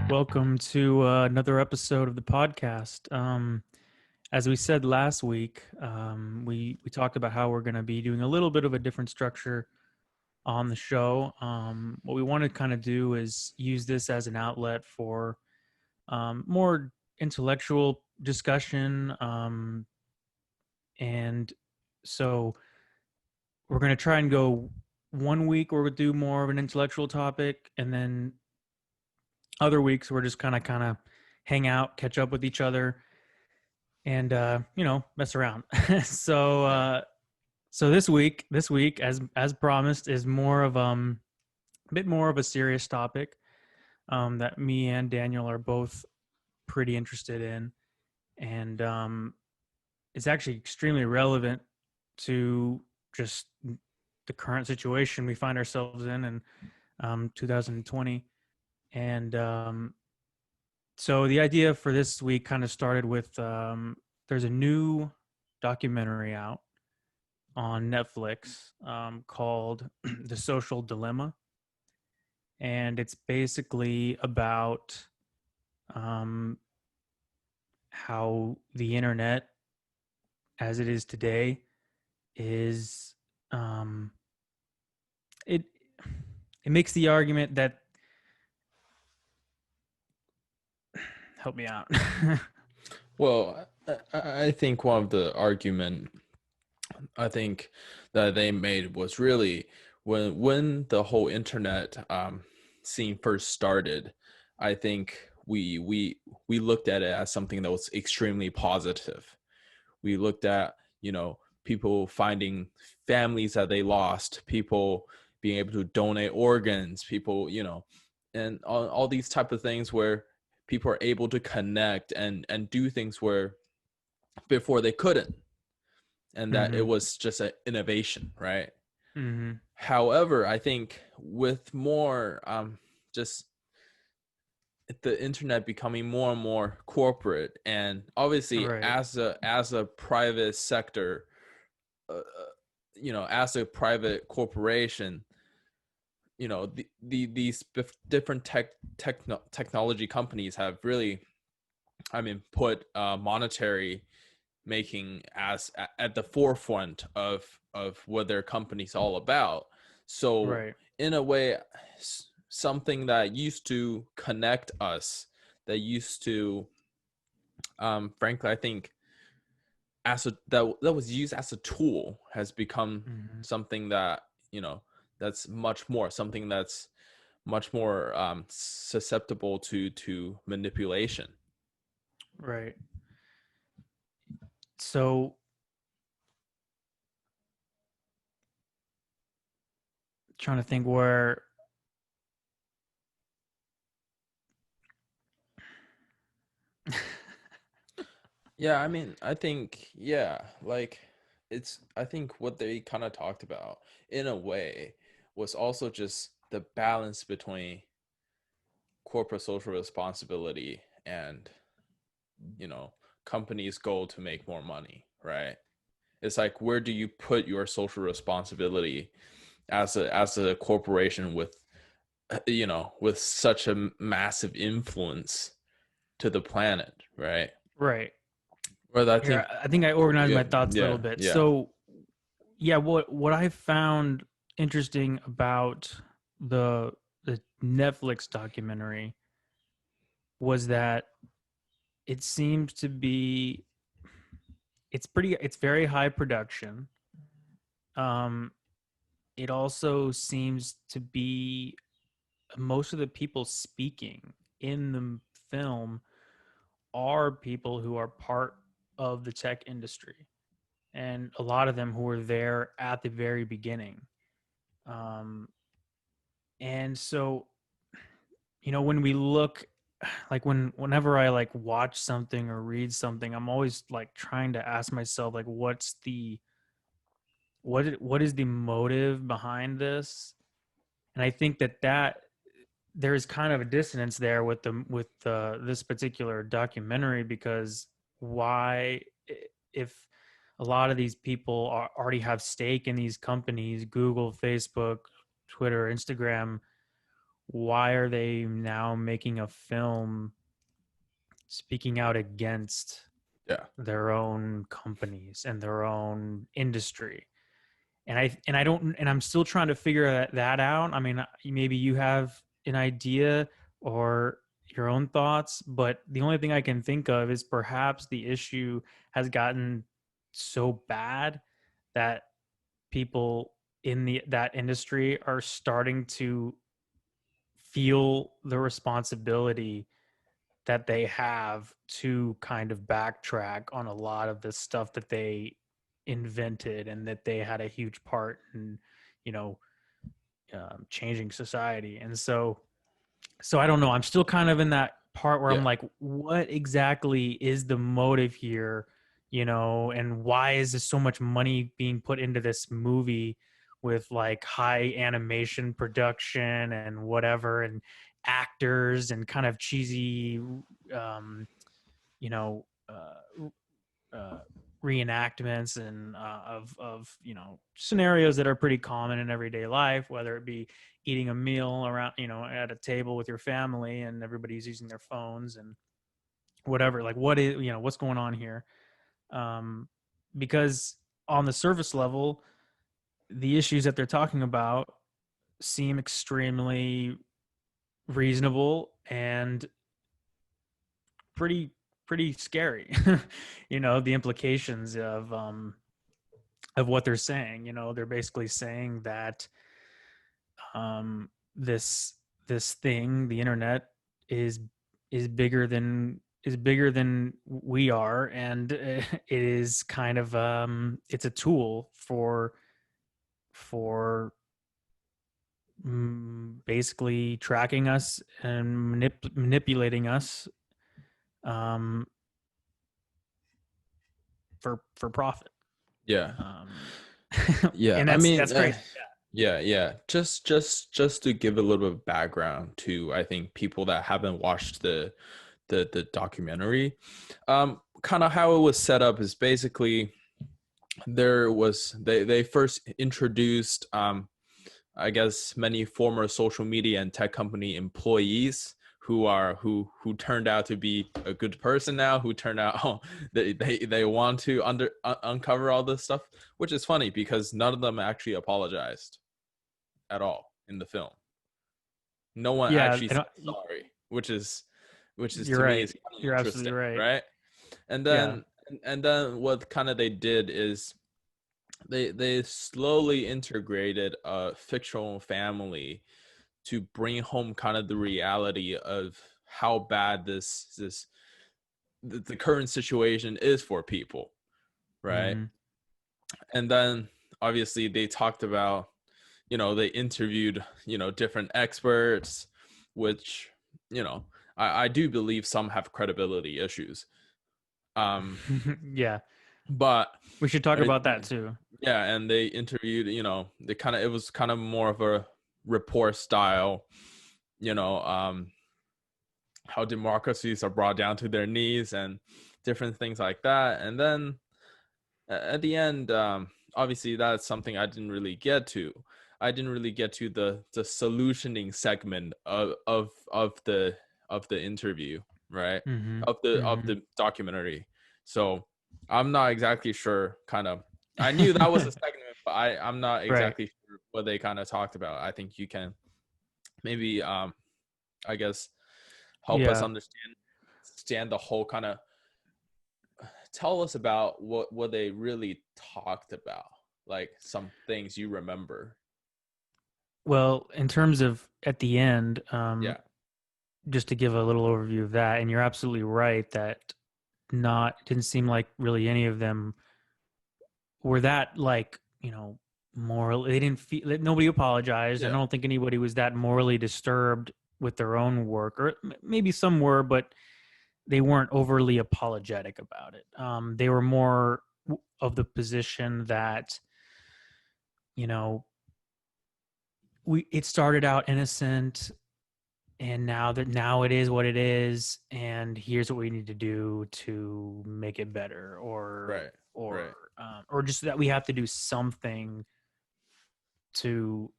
Welcome to another episode of the podcast. As we said last week, we talked about how we're going to be doing a little bit of a different structure on the show. What we want to kind of do is use this as an outlet for more intellectual discussion, and so we're going to try and go one week where we'll do more of an intellectual topic, and then other weeks we're just kind of hang out, catch up with each other, and mess around. so Yeah. so this week as promised is more of a bit more of a serious topic that me and Daniel are both pretty interested in, and it's actually extremely relevant to just the current situation we find ourselves in 2020. And so the idea for this week kind of started with there's a new documentary out on Netflix called The Social Dilemma. And it's basically about um, how the internet, as it is today, is um, it it makes the argument that help me out. Well, I think one of the argument I think that they made was really when the whole internet scene first started. I think we looked at it as something that was extremely positive. We looked at people finding families that they lost, people being able to donate organs, people and all these type of things where people are able to connect and do things where before they couldn't, and that it hmm was just an innovation, right? hmm However, I think with more just the internet becoming more and more corporate, and obviously Right. as a private sector, as a private corporation, these different technology companies have really, put monetary making as at the forefront of what their company's all about. So Right. in a way, something that used to connect us, that used to, frankly, I think that was used as a tool, has become hmm something that that's much more something that's much more susceptible to manipulation. Right. So trying to think where Yeah, I think, yeah, like I think what they kind of talked about in a way was also just the balance between corporate social responsibility and, you know, companies' goal to make more money, right? It's like, where do you put your social responsibility as a corporation with, with such a massive influence to the planet, right? right. Whether I Here, think, I think I organized yeah, my thoughts a little yeah, bit. yeah. So, yeah, what I found interesting about the the Netflix documentary was that it seems to be it's very high production. Um, it also seems to be most of the people speaking in the film are people who are part of the tech industry, and a lot of them who were there at the very beginning. Um, and so, when we look, like whenever I like watch something or read something, I'm always like trying to ask myself, like, what is the motive behind this? And I think that there is kind of a dissonance there with this particular documentary, because why, if a lot of these people already have stake in these companies, Google, Facebook, Twitter, Instagram, why are they now making a film speaking out against Yeah. their own companies and their own industry? And I don't, and I'm still trying to figure that out. I mean, maybe you have an idea or your own thoughts, but the only thing I can think of is perhaps the issue has gotten so bad that people in that industry are starting to feel the responsibility that they have to kind of backtrack on a lot of the stuff that they invented and that they had a huge part in, you know, changing society. And so I don't know. I'm still kind of in that part where I'm Yeah. like, what exactly is the motive here? You know, and why is there so much money being put into this movie with like high animation production and whatever, and actors and kind of cheesy, um, you know, reenactments and of scenarios that are pretty common in everyday life, whether it be eating a meal around, at a table with your family and everybody's using their phones and whatever. Like, what is, what's going on here? um because on the surface level, the issues that they're talking about seem extremely reasonable and pretty pretty scary. The implications of what they're saying. They're basically saying that um, this this thing, the internet, is is bigger than we are, and it is kind of it's a tool for basically tracking us and manipulating us um, for profit. Yeah. Um, Yeah. and I that's mean, crazy. yeah, yeah. Just to give a little bit of background to, I think, people that haven't watched the documentary. Kind of how it was set up is basically they first introduced I guess many former social media and tech company employees who turned out to be a good person now, who turned out they want to uncover all this stuff, which is funny because none of them actually apologized at all in the film. No one Yeah, actually said sorry, which is you're to me right. is kind of You're absolutely interesting, right. right? And Yeah. then what kind of they did is they slowly integrated a fictional family to bring home kind of the reality of how bad the current situation is for people, right? Hmm. And then obviously they talked about, they interviewed, different experts, which, I do believe some have credibility issues. Um, Yeah. but We should talk I, about that too. yeah, and they interviewed, it was kind of more of a report style, you know, how democracies are brought down to their knees and different things like that. And then at the end, obviously that's something I didn't really get to. I didn't really get to the solutioning segment of the interview, right? Hmm. Of Hmm. the documentary. So I'm not exactly sure. Kind of, I knew that was a segment, but I'm not Right. exactly sure what they kind of talked about. I think you can maybe I guess help us Yeah. understand the whole kind of, tell us about what they really talked about, like some things you remember. Well, in terms of at the end, Yeah. just to give a little overview of that, and you're absolutely right that not didn't seem like really any of them were that, like, moral. They didn't feel that, nobody apologized. I Yeah. don't think anybody was that morally disturbed with their own work, or maybe some were, but they weren't overly apologetic about it. They were more of the position that, you know it started out innocent, and now it is what it is, and here's what we need to do to make it better, Right. Right. or just that we have to do something to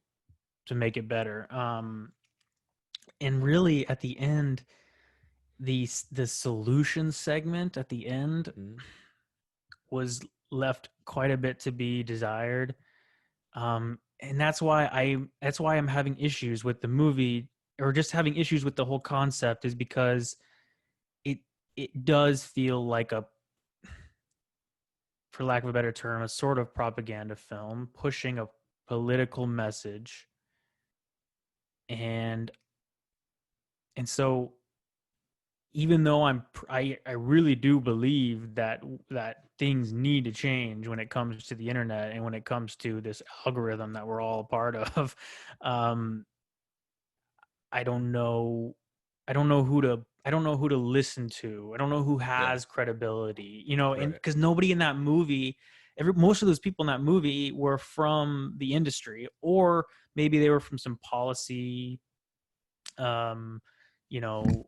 make it better. and really at the end, the solution segment at the end Mhm. was left quite a bit to be desired. And that's why I'm having issues with the movie, or just having issues with the whole concept, is because it it does feel like a, for lack of a better term, a sort of propaganda film pushing a political message. And and so, even though I really do believe that things need to change when it comes to the internet and when it comes to this algorithm that we're all a part of, um, I don't know. I don't know who to listen to. I don't know who Yeah. has credibility, you know, and Right. because nobody in that movie, most of those people in that movie were from the industry, or maybe they were from some policy, um, you know,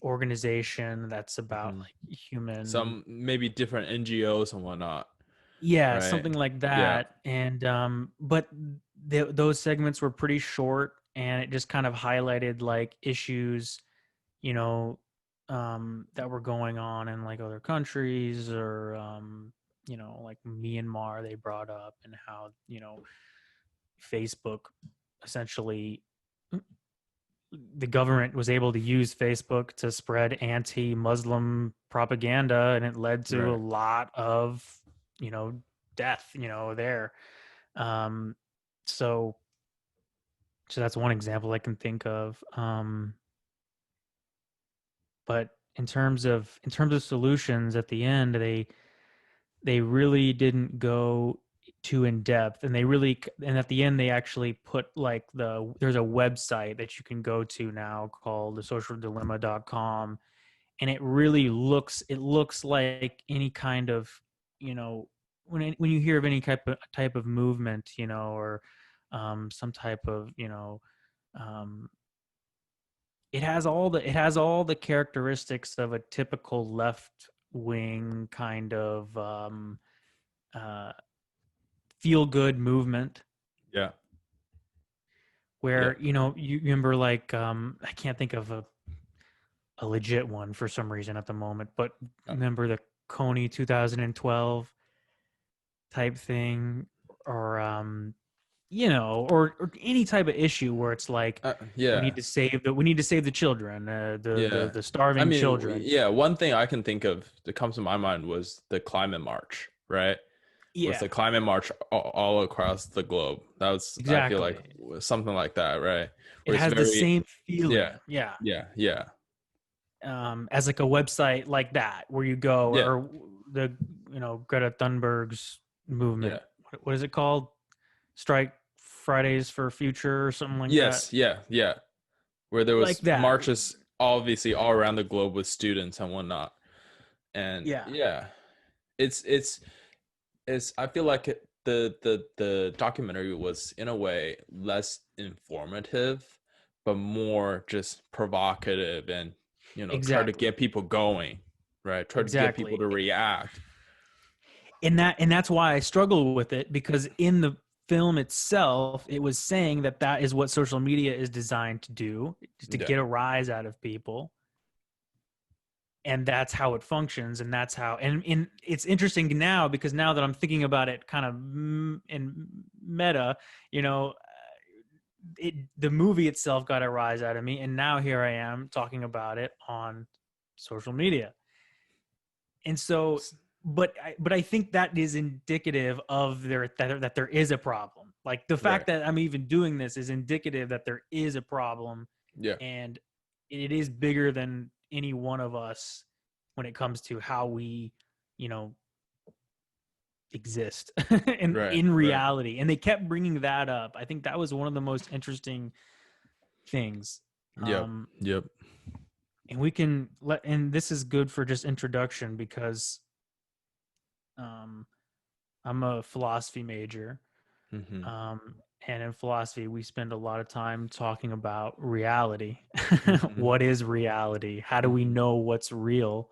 organization that's about Mhm. like human, Some maybe different NGOs and whatnot. yeah, Right. something like Yeah. that. And but those segments were pretty short, and it just kind of highlighted like issues, you know, that were going on in like other countries, or like Myanmar they brought up, and how, Facebook essentially, the government was able to use Facebook to spread anti-Muslim propaganda, and it led to a Right. lot of, death, there. Um, so, so that's one example I can think of. But in terms of solutions, at the end, they really didn't go too in depth, and at the end they actually put like there's a website that you can go to now called thesocialdilemma.com, and it looks like any kind of, when you hear of any type of movement, or some type of, um, it has all the characteristics of a typical left wing kind of, uh, feel good movement, Yeah. where, Yep. you remember, like, I can't think of a legit one for some reason at the moment, but Uh, remember the Coney 2012 type thing, or or any type of issue where it's like, we need yeah. to save the children, Yeah. the I starving mean, children. yeah, one thing I can think of that comes to my mind was the climate march, right? Was Yeah, the climate march all across the globe. That was, I feel like, exactly. was something like that, right? It Where it's has the very, same yeah, feeling, yeah, yeah, yeah, as like a website like that, where you go, yeah, or the, Greta Thunberg's movement. yeah. What is it called? Strike Fridays for Future, or something like that. Yes, yeah, yeah. Where there Like was that. marches obviously all around the globe with students and whatnot. And Yeah, yeah, it's I feel like the documentary was in a way less informative, but more just provocative, and try to exactly. get people going, right? Try to get people Exactly. to react. And that's why I struggle with it, because in the film itself, it was saying that is what social media is designed to do, is to Yeah. get a rise out of people, and that's how it functions, and that's how. And it's interesting now, because now that I'm thinking about it kind of, in meta, you know the movie itself got a rise out of me, and now here I am talking about it on social media. And so, but I think that is indicative of that there is a problem. Like, the Right. fact that I'm even doing this is indicative that there is a problem, Yeah. and it is bigger than any one of us when it comes to how we, you know, exist Right. in Right. reality. And they kept bringing that up. I think that was one of the most interesting things. Yep. Um, Yep. and we can and this is good for just introduction, because um, I'm a philosophy major. Mm-hmm. Um, and in philosophy, we spend a lot of time talking about reality. Mm-hmm. What is reality? How do we Mm-hmm. know what's real?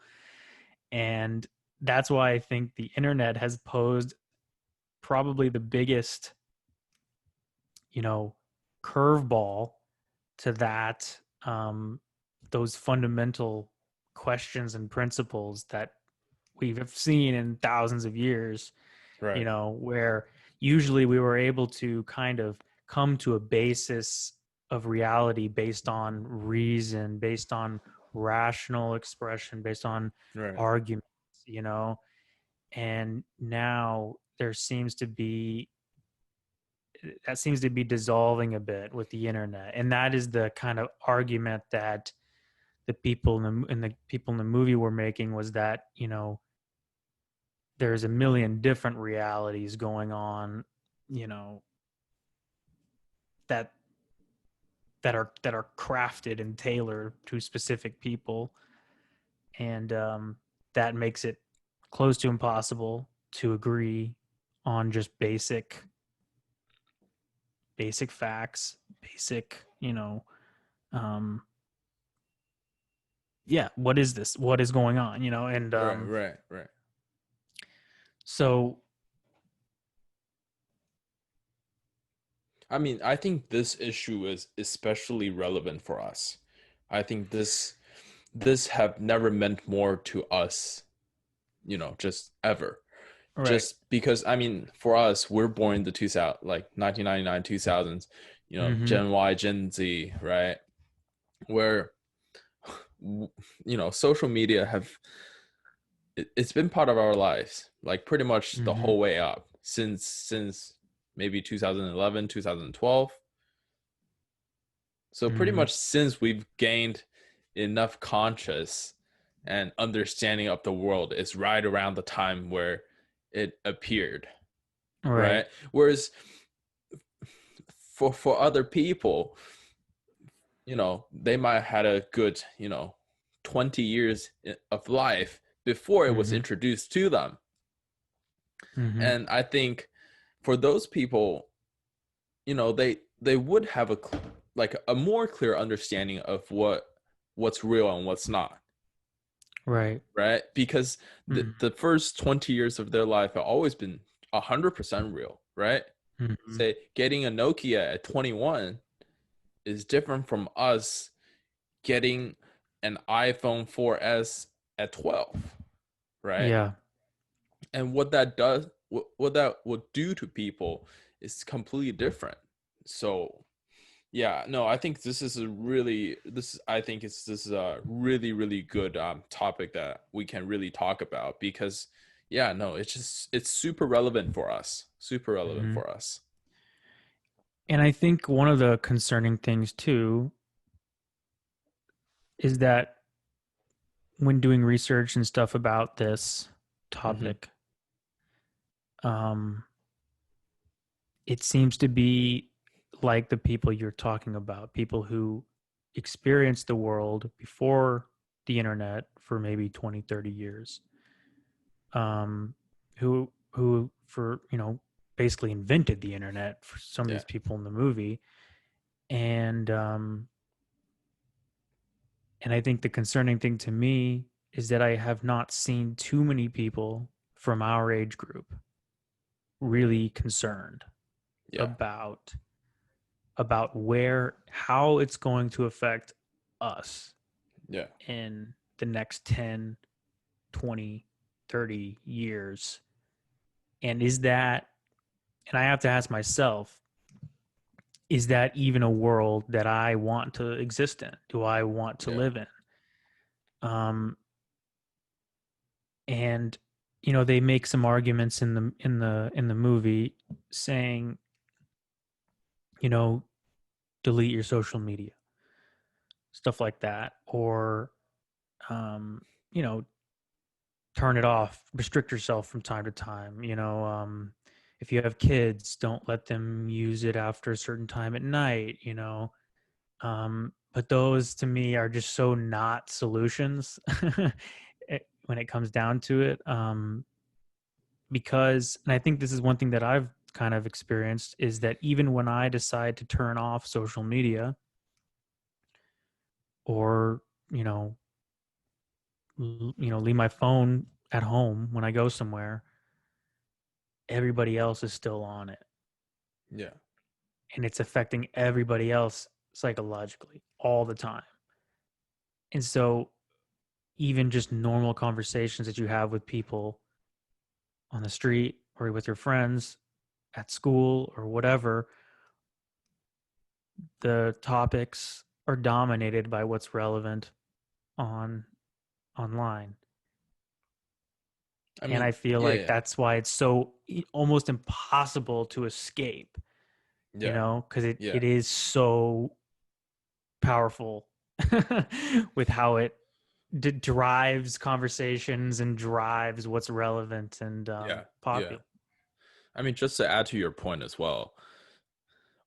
And that's why I think the internet has posed probably the biggest, you know, curveball to that, those fundamental questions and principles that we've seen in thousands of years, Right. where usually we were able to kind of come to a basis of reality based on reason, based on rational expression, based on Right. arguments, and now that seems to be dissolving a bit with the internet, and that is the kind of argument that the people in the movie were making, was that there's a million different realities going on, you know that that are crafted and tailored to specific people, and that makes it close to impossible to agree on just basic facts, basic, um, yeah, what is this? What is going on? And Right. Right. Right. so I mean, I think this issue is especially relevant for us. I think this have never meant more to us, just ever. right. Just because I mean, for us, we're born in the 2000, like 1999, 2000s, Mm-hmm. Gen Y, Gen Z, right? Where social media it's been part of our lives, like pretty much the Mm-hmm. whole way up since maybe 2011, 2012. So pretty Mm-hmm. much since we've gained enough conscious and understanding of the world is right around the time where it appeared, Right. right? Whereas for other people, they might have had a good, 20 years of life before it was Mm-hmm. introduced to them. Mm-hmm. And I think for those people, they would have like a more clear understanding of what's real and what's not, Right. right? Because Mm-hmm. the first 20 years of their life have always been 100% real, right? Mm-hmm. Say getting a Nokia at 21 is different from us getting an iPhone 4S at 12, right? Yeah. And what that does, what that would do to people is completely different. So yeah, no, I think this is a really, really good topic that we can really talk about because, yeah, no, it's super relevant for us, super relevant Mm-hmm. for us. And I think one of the concerning things too is that when doing research and stuff about this Hmm. topic, um, it seems to be like the people you're talking about, people who experienced the world before the internet for maybe 20, 30 years, um, who for, basically invented the internet for some of Yeah, these people in the movie. And, and I think the concerning thing to me is that I have not seen too many people from our age group really concerned yeah, about how it's going to affect us yeah, in the next 10, 20, 30 years. And and I have to ask myself, is that even a world that I want to exist in? Do I want to yeah, live in? Um, and they make some arguments in the movie saying, you know, delete your social media, stuff like that, or um, you know, turn it off, restrict yourself from time to time. If you have kids, don't let them use it after a certain time at night. But those to me are just so not solutions when it comes down to it. Because, and I think this is one thing that I've kind of experienced, is that even when I decide to turn off social media, or you know leave my phone at home when I go somewhere, everybody else is still on it, yeah, and it's affecting everybody else psychologically all the time. And so even just normal conversations that you have with people on the street or with your friends at school or whatever, the topics are dominated by what's relevant on online. I And mean, I feel like yeah, that's why it's so almost impossible to escape, yeah, because yeah, it is so powerful with how it drives conversations and drives what's relevant and yeah, yeah. popular. I mean, just to add to your point as well,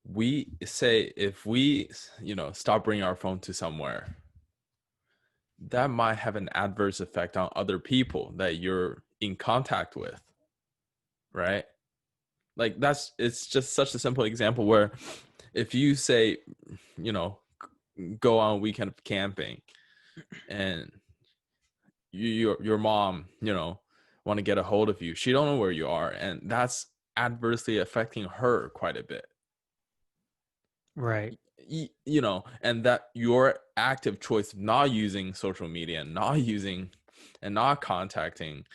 we say if we, stop bringing our phone to somewhere, that might have an adverse effect on other people that you're in contact with, right? Like it's just such a simple example where if you say, you know, go on a weekend of camping and your mom, want to get a hold of you, she don't know where you are, and that's adversely affecting her quite a bit. Right. And that your active choice of not using social media, not using and not contacting,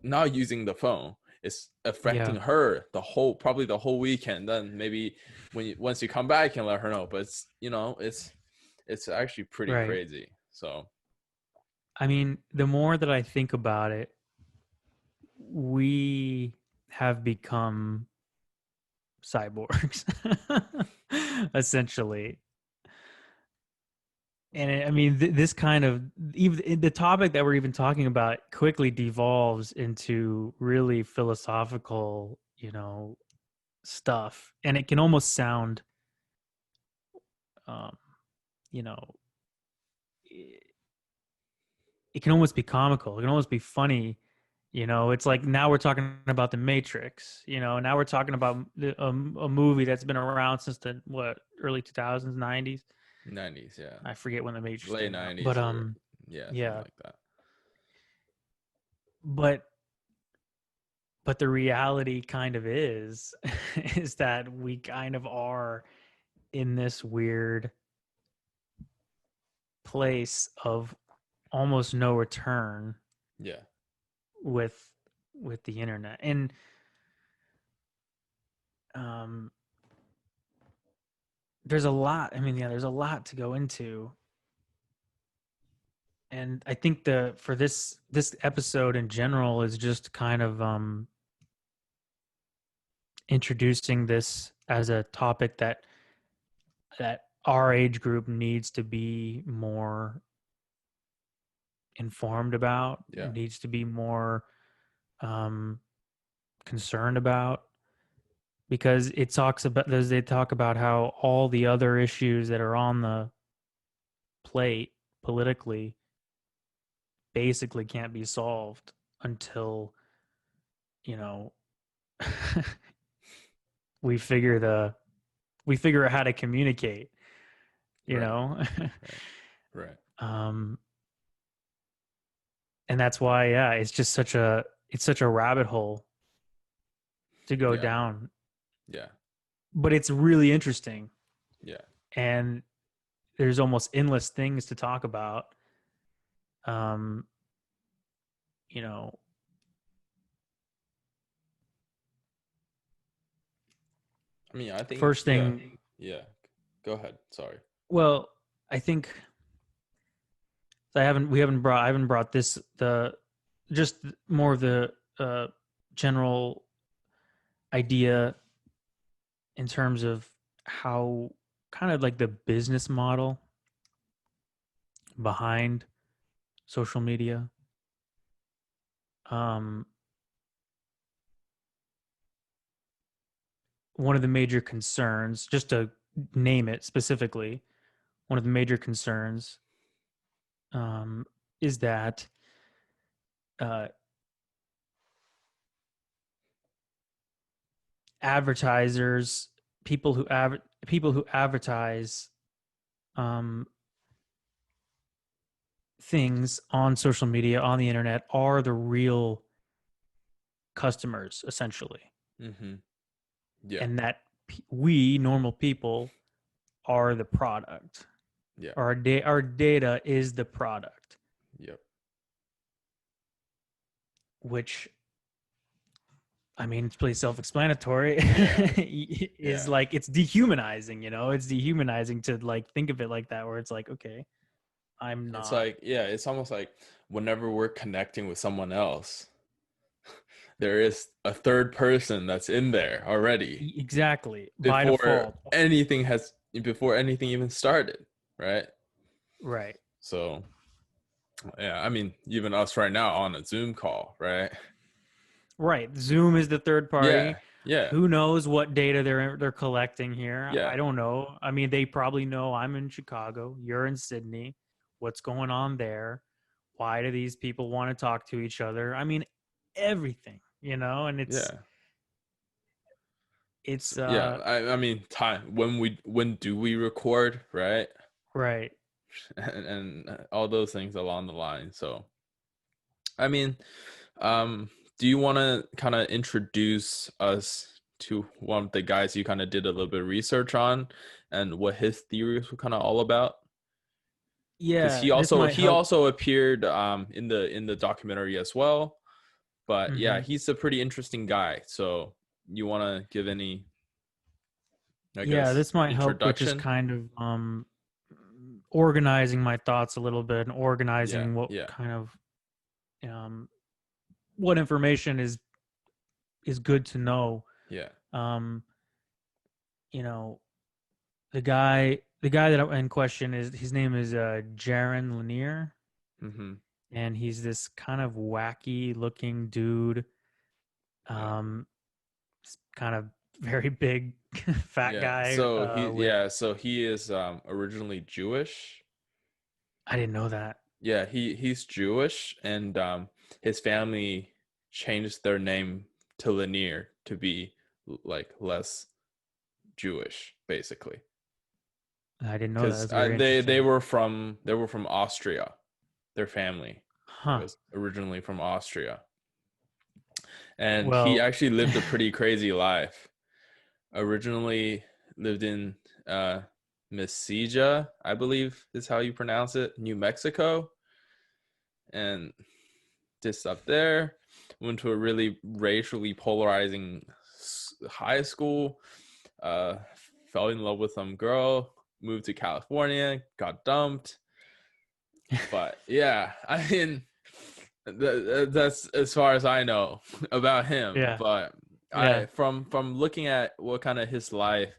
not using the phone is affecting Yeah. her probably the whole weekend. Then maybe once you come back, you can let her know. But it's actually pretty Right. crazy. So I mean, the more that I think about it, we have become cyborgs, essentially. And I mean, this kind of even the topic that we're even talking about quickly devolves into really philosophical, stuff, and it can almost sound, um, you know, it, it can almost be comical. It can almost be funny. It's like now we're talking about the Matrix. Now we're talking about a movie that's been around since the early 2000s, 90s. 90s, yeah, I forget when the Matrix late came out, but 90s or yeah, something yeah, like that. but the reality kind of is is that we kind of are in this weird place of almost no return Yeah, with the internet. And um there's a lot, there's a lot to go into. And I think the for this episode in general is just kind of introducing this as a topic that our age group needs to be more informed about, yeah, needs to be more um, concerned about, because they talk about how all the other issues that are on the plate politically basically can't be solved until you know we figure out how to communicate, you right, know right, right. um and that's why, yeah, it's such a rabbit hole to go Yeah, down, yeah, but it's really interesting, yeah. and there's almost endless things to talk about. um you know I mean, I think, First yeah, thing, yeah. Go ahead. Sorry. well, I think I haven't brought this the just more of the general idea in terms of how kind of like the business model behind social media. um One of the major concerns, just to name it specifically, one of the major concerns is that uh, advertisers, people who advertise um, things on social media, on the internet, are the real customers, essentially, Mm-hmm. Yeah, and that we normal people are the product. Yeah. Our data is the product, Yep. which, I mean, it's pretty self-explanatory. Yeah. Is Yeah. like, it's dehumanizing, it's dehumanizing to like think of it like that, where it's like, okay, I'm It's not. like, yeah, it's almost like whenever we're connecting with someone else, there is a third person that's in there already Exactly, by before default. before anything even started, right? Right. So, yeah, I mean, even us right now on a Zoom call, right? Right. Zoom is the third party. Yeah. Yeah. Who knows what data they're collecting here? I Yeah. don't know. I mean, they probably know I'm in Chicago, you're in Sydney. What's going on there? Why do these people want to talk to each other? I mean, everything, and it's Yeah. it's Yeah, I mean, time when do we record, right? right. And all those things along the line. So, I mean, do you want to kind of introduce us to one of the guys you kind of did a little bit of research on, and what his theories were kind of all about? Because Yeah, he this also might he help. also appeared in the documentary as well. But yeah, Hmm. he's a pretty interesting guy. So you want to give any, I Yeah, guess, this might help with just introduction? kind of organizing my thoughts a little bit and Yeah, organizing what yeah, kind of um what information is good to know. yeah. Um, you know, the guy that in question, is his name is Jaron Lanier, Mm-hmm. and he's this kind of wacky looking dude. Yeah. Um, kind of very big fat Yeah. guy So with, so he is originally Jewish. I didn't know that. Yeah, he's Jewish, and his family changed their name to Lanier to be like less Jewish, basically. I didn't know that. Because That's very they interesting. were from Austria. Their family Huh. was originally from Austria, and he Well, actually lived a pretty crazy life. Originally lived in Mesilla, I believe is how you pronounce it, New Mexico, and just up there. Went to a really racially polarizing high school. Uh, Fell in love with some girl. Moved to California. Got dumped. But yeah, I mean, that's as far as I know about him. yeah, But yeah. I from looking at what kind of his life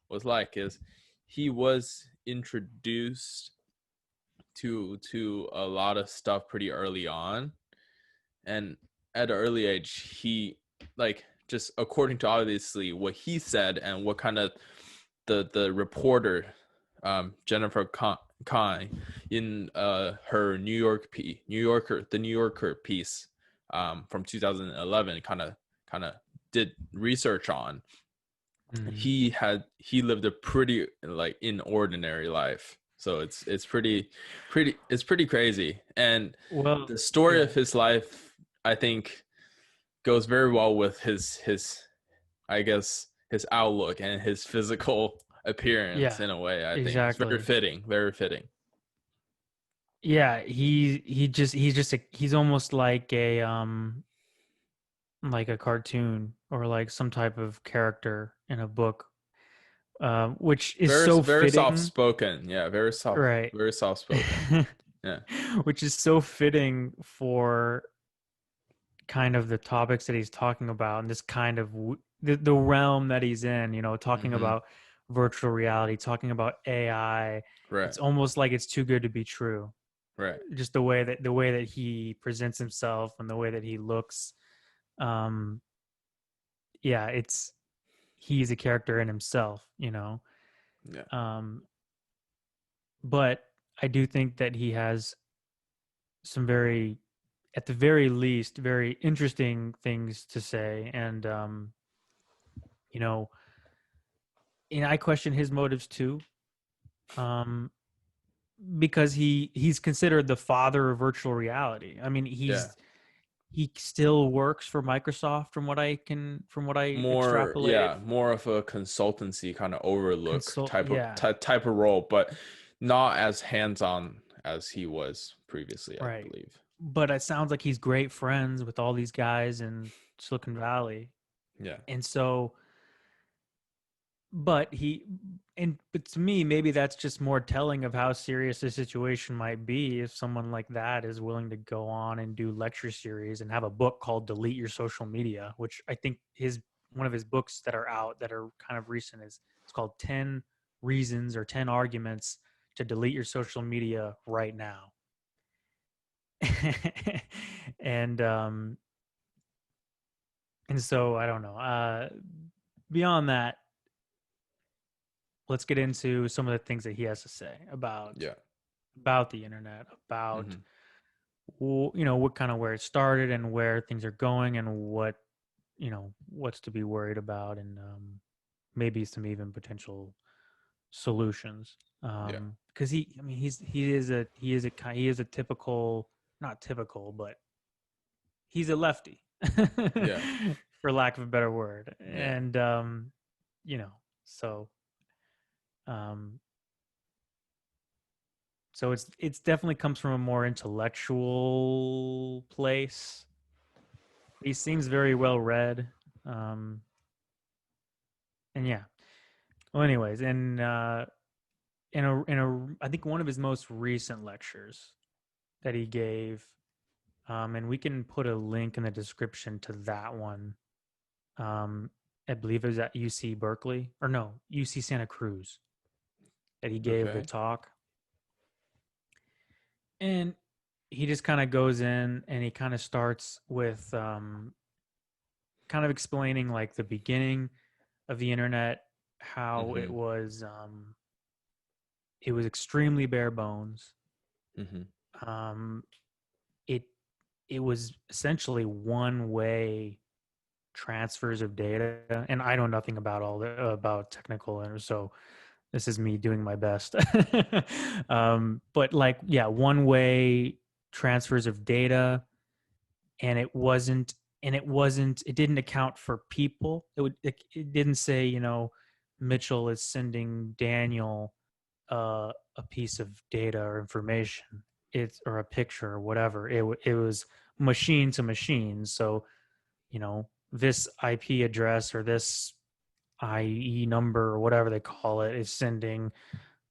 was like, is he was introduced to a lot of stuff pretty early on, and at an early age he, like, just according to obviously what he said and what kind of the reporter, Jennifer Kahn, in her New Yorker, the New Yorker piece, from 2011, kind of did research on. Mhm. He lived a pretty like inordinary life. So it's pretty crazy. And Well, the story yeah, of his life, I think, goes very well with his, I guess, his outlook and his physical appearance. yeah, In a way, I think it's very exactly. fitting, very fitting. Yeah, he's almost like a cartoon, or like some type of character in a book, which is Very so very soft fitting, spoken. Yeah, right? very soft spoken. Yeah. Which is so fitting for kind of the topics that he's talking about, and this kind of the realm that he's in. Talking Mm-hmm. about virtual reality, talking about AI. Right. It's almost like it's too good to be true. Right. Just the way that he presents himself and the way that he looks. Um, yeah, he's a character in himself. Yeah. Um, but I do think that he has some very, at the very least, very interesting things to say, and you know, and I question his motives too, um, because he's considered the father of virtual reality. I mean, Yeah. he still works for Microsoft from what I extrapolated. More of a consultancy kind of overlook Consult, yeah, type of role, but not as hands-on as he was previously, I right. believe. But it sounds like he's great friends with all these guys in Silicon Valley, Yeah. and so, but he, but to me, maybe that's just more telling of how serious the situation might be if someone like that is willing to go on and do lecture series and have a book called "Delete Your Social Media," which I think his one of his books that are out that are kind of recent is it's called 10 Reasons or 10 Arguments to Delete Your Social Media Right Now. and um and so I don't know. Beyond that, let's get into some of the things that he has to say Yeah. about the internet, about Hmm. what kind of where it started and where things are going and what what's to be worried about and maybe some even potential solutions. Yeah. Because I mean, he is a typical, not typical, but he's a lefty, Yeah. for lack of a better word, Yeah. and you know, so um, so it's definitely comes from a more intellectual place. He seems very well read, um, and yeah. Well, anyways, I think one of his most recent lectures that he gave, and we can put a link in the description to that one. Um, I believe it was at UC Berkeley, or no, UC Santa Cruz, that he gave the Okay. talk. And he just kind of goes in and he kind of starts with kind of explaining like the beginning of the internet, how Hmm. it was extremely bare bones. Hmm. Um, it it was essentially one way transfers of data, and I know nothing about all the about technical, and so this is me doing my best. But like, yeah, one way transfers of data, and it didn't account for people. It didn't say, Mitchell is sending Daniel a piece of data or information, or a picture or whatever. It was machine to machine. So, this IP address or this IE number or whatever they call it is sending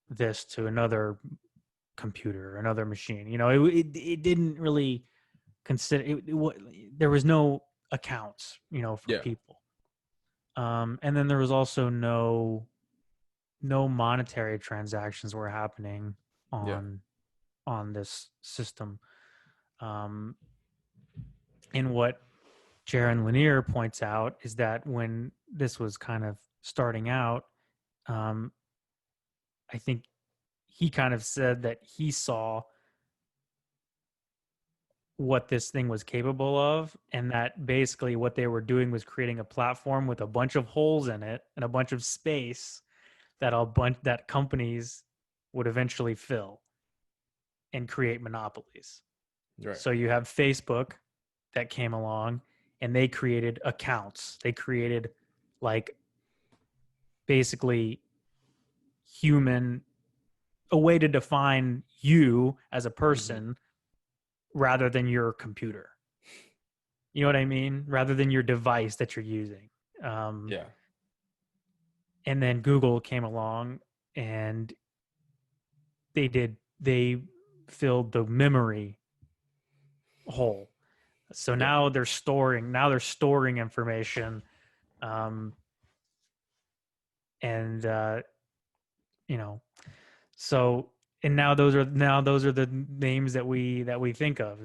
this to another computer, another machine. It didn't really consider there was no accounts, for Yeah. people. And then there was also no monetary transactions were happening Yeah. on this system. Um, and what Jaron Lanier points out is that when this was kind of starting out, um, I think he kind of said that he saw what this thing was capable of, and that basically what they were doing was creating a platform with a bunch of holes in it and a bunch of space that companies would eventually fill and create monopolies. Right. So you have Facebook that came along and they created accounts. They created, like, basically human a way to define you as a Hmm. person rather than your computer. You know what I mean? Rather than your device that you're using. Um, Yeah. and then Google came along and they filled the memory hole. So Yeah. now they're storing information, um, and you know, so and now those are the names that we think of,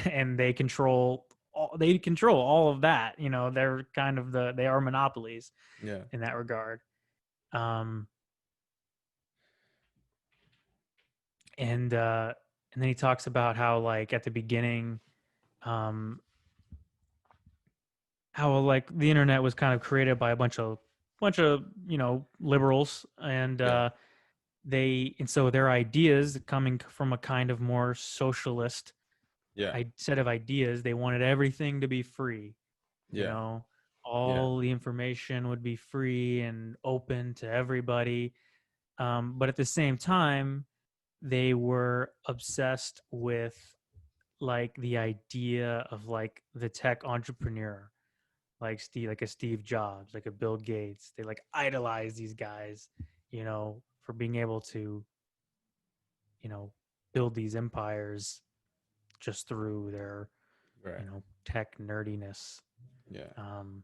and they control all of that. They are monopolies Yeah. in that regard. Um, and then he talks about how, like, at the beginning, um, how, like, the internet was kind of created by a bunch of liberals, and Yeah. so their ideas coming from a kind of more socialist Yeah. set of ideas. They wanted everything to be free. You Yeah. know, Yeah. all the information would be free and open to everybody. But at the same time, they were obsessed with like the idea of like the tech entrepreneur, like a Steve Jobs, like a Bill Gates. They like idolize these guys, for being able to, you know, build these empires just through their, Right. tech nerdiness. Yeah. Um,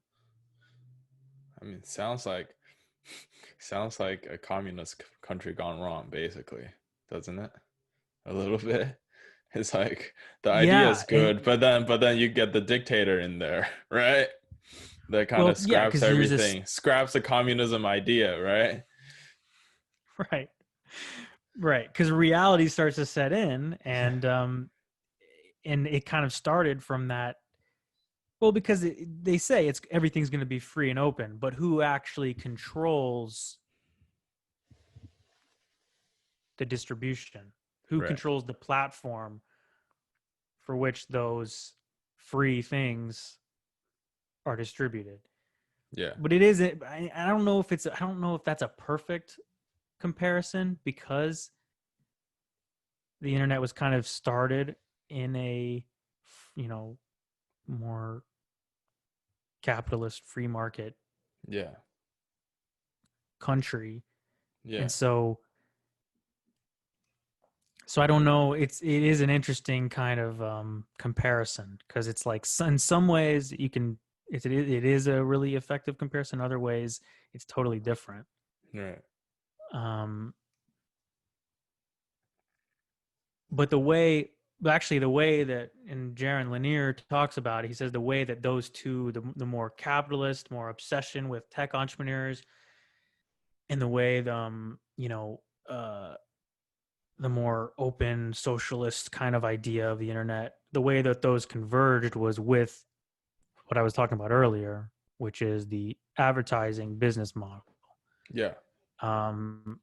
I mean, sounds like a communist country gone wrong, basically, doesn't it? A little bit. It's like the idea yeah, is good, but then you get the dictator in there, right? That kind of well, yeah, scraps because there's this everything, scraps the communism idea, right? right, right, because reality starts to set in, and it kind of started from that. Well, because they say everything's going to be free and open, but who actually controls the distribution? Who Right. controls the platform for which those free things are distributed? Yeah. But it isn't. I don't know if I don't know if that's a perfect comparison, because the internet was kind of started in a, you know, more capitalist free market Yeah. country, Yeah. and so I don't know. It is an interesting kind of comparison, because it's like in some ways it is a really effective comparison. In other ways, it's totally different. Right. Um, but the way that, and Jaron Lanier talks about it, he says the way that those two, the more capitalist, more obsession with tech entrepreneurs, and the way uh, the more open socialist kind of idea of the internet, the way that those converged was with what I was talking about earlier, which is the advertising business model, Yeah. um,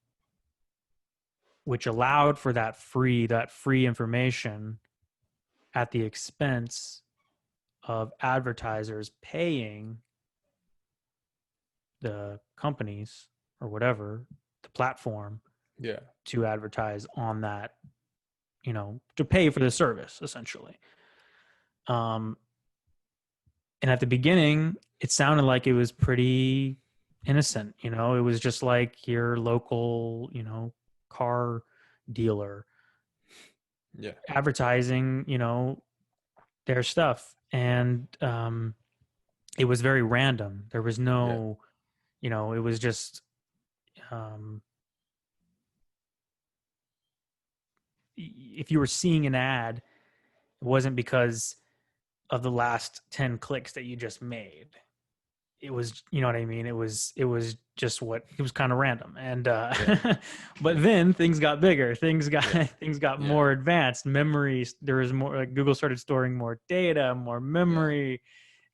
which allowed for that free information at the expense of advertisers paying the companies or whatever, the platform, Yeah. to advertise on that, to pay for the service essentially. Um, and at the beginning, it sounded like it was pretty innocent. It was just like your local, car dealer Yeah. advertising, their stuff. And it was very random. There was Yeah. no, it was just, um, if you were seeing an ad, it wasn't because of the last 10 clicks that you just made. It was, you know what I mean? It was just it was kind of random. And Yeah. but Yeah. then things got bigger. Things got Yeah. things got Yeah. more advanced. Memories, there was more, like Google started storing more data, more Yeah. memory,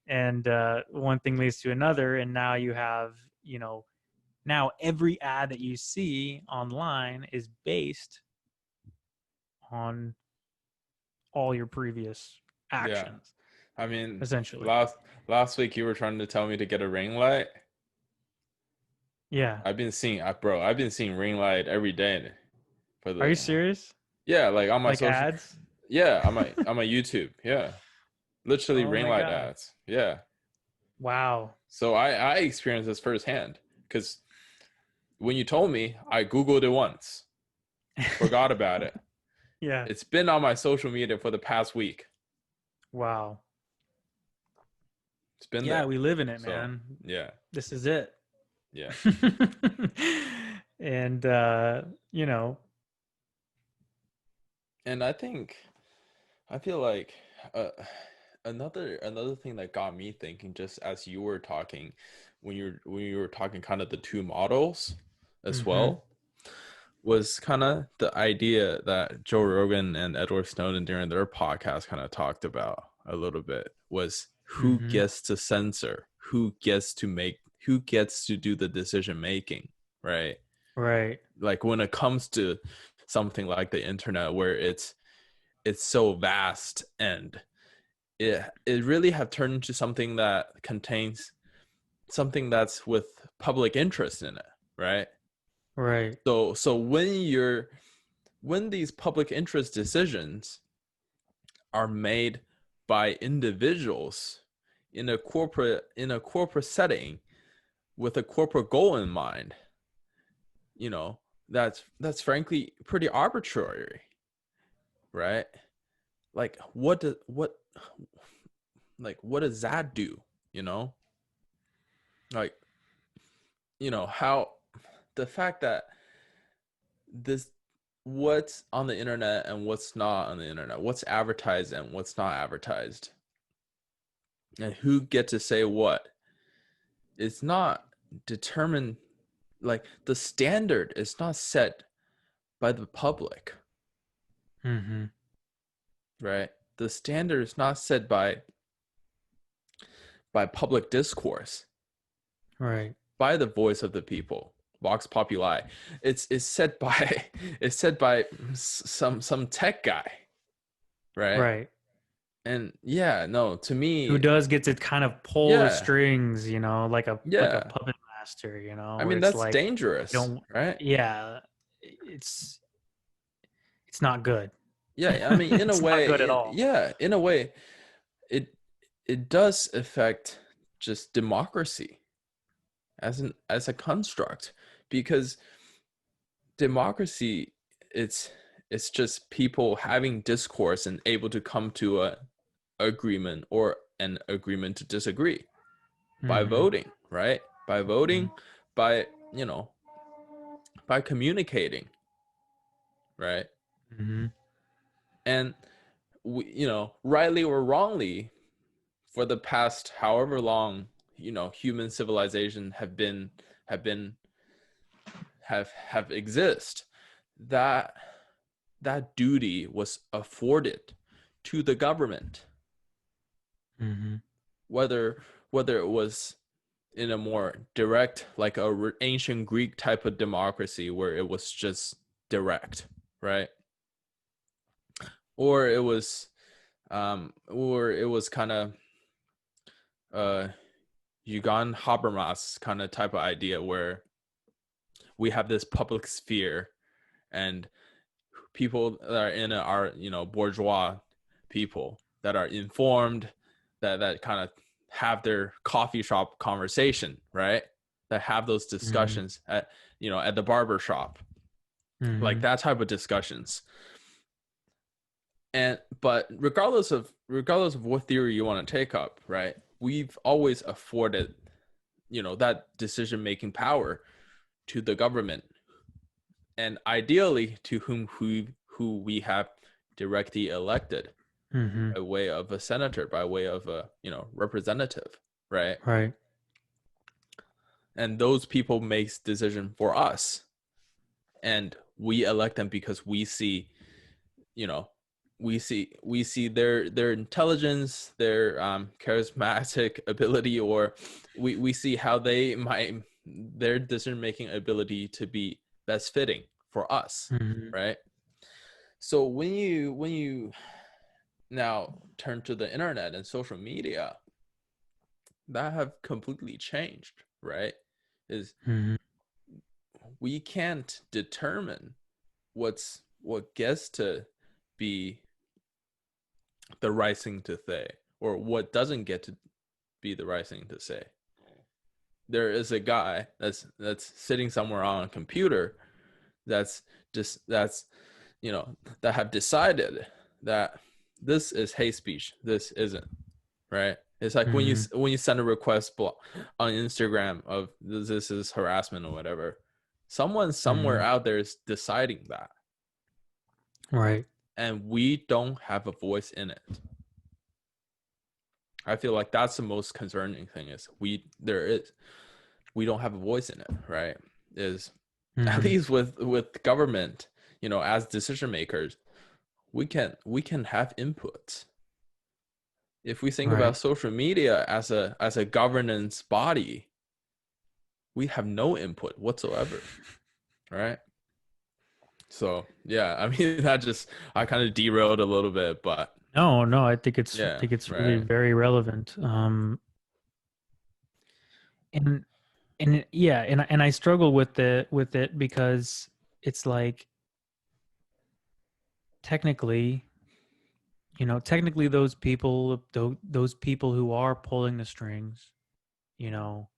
and one thing leads to another, and now you have, now every ad that you see online is based on all your previous Yeah. actions, I mean, essentially. last week you were trying to tell me to get a ring light. Yeah. I've been seeing ring light every day for Are you the serious? yeah, like on my Like social ads? yeah, on my YouTube. Yeah. Literally Oh ring my light god. ads. Yeah. Wow. So I experienced this firsthand because when you told me, I Googled it once, forgot about it. Yeah. It's been on my social media for the past week. Wow. It's been Yeah, there. we live in it, So man. yeah, This is it. yeah. And you know, And I feel like uh, another thing that got me thinking, just as you were talking, when you were talking kind of the two models as mhm. well, was kind of the idea that Joe Rogan and Edward Snowden during their podcast kind of talked about a little bit, was who Mhm. gets to censor, who gets to do the decision making, right? Right. Like when it comes to something like the internet, where it's it's so vast, and it really have turned into something that contains something that's with public interest in it, right? Right. So when these public interest decisions are made by individuals in a corporate setting with a corporate goal in mind, you know, that's frankly pretty arbitrary, right? Like what does that do, you know? Like, how the fact that this what's on the internet and what's not on the internet, what's advertised and what's not advertised, and who get to say what, it's not determined. Like, the standard is not set by the public, Mm-hmm. right? The standard is not set by public discourse, Right. by the voice of the people, vox populi. It's set by it's set by some tech guy, right? Right. And yeah, no, to Who me, does get to kind of pull the yeah, strings, like a yeah. puppet master, I where mean, it's that's like you dangerous, don't right? yeah, it's it's not good. Yeah, I mean, in a It's not good at way, all. yeah, in a way, it it does affect just democracy as a construct, because democracy, it's it's just people having discourse and able to come to a agreement, or an agreement to disagree, by Mhm. voting, right? By Mhm. voting, by, by communicating, right? Mhm. And we, rightly or wrongly, for the past however long, human civilization have been have exist, that that duty was afforded to the government, Mhm. whether it was in a more direct, like a ancient Greek type of democracy where it was just direct, right? Or it was kind of uh Yugon Habermas kind of type of idea, where we have this public sphere, and people that are in it are, bourgeois people that are informed, that kind of have their coffee shop conversation, right? That have those Mhm. discussions at the barber shop, like Mhm. that type of discussions. And but regardless of what theory you want to take up, right? We've always afforded, that decision making power to the government, and ideally to who we have directly elected Mhm. by way of a senator, by way of a, representative, right? Right. And those people makes decision for us, and we elect them because we see, you know we see their intelligence, their charismatic ability, or we see how they might their decision making ability to be best fitting for us, Mhm. right? So when you now turn to the internet and social media, that have completely changed, right? Is Mhm. we can't determine what gets to be the right thing to say, or what doesn't get to be the right thing to say. There is a guy that's sitting somewhere on a computer, that's that's that have decided that this is hate speech, this isn't, right? It's like Mhm. when you send a request on Instagram of this is harassment or whatever. Someone somewhere Mhm. out there is deciding that, Right. and we don't have a voice in it. I feel like that's the most concerning thing, is we don't have a voice in it, right? Is at Mhm. least with government, as decision makers, we can have input. If we think about Right. social media as a governance body, we have no input whatsoever, right? So yeah, I mean that just I kind of derailed a little bit, but No, no, I yeah, think it's really right. very relevant. And yeah, and I struggle with it because it's like technically, technically those people who are pulling the strings, you know,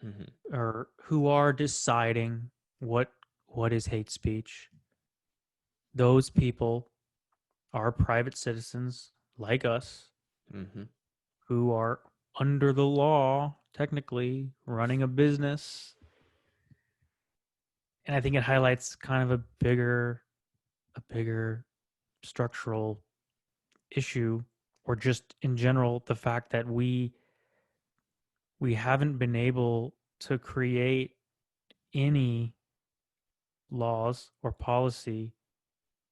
Hmm. or who are deciding what what is hate speech, those people are private citizens like us Hmm. who are under the law, technically running a business. And I think it highlights kind of a bigger structural issue, or just in general the fact that we haven't been able to create any laws or policy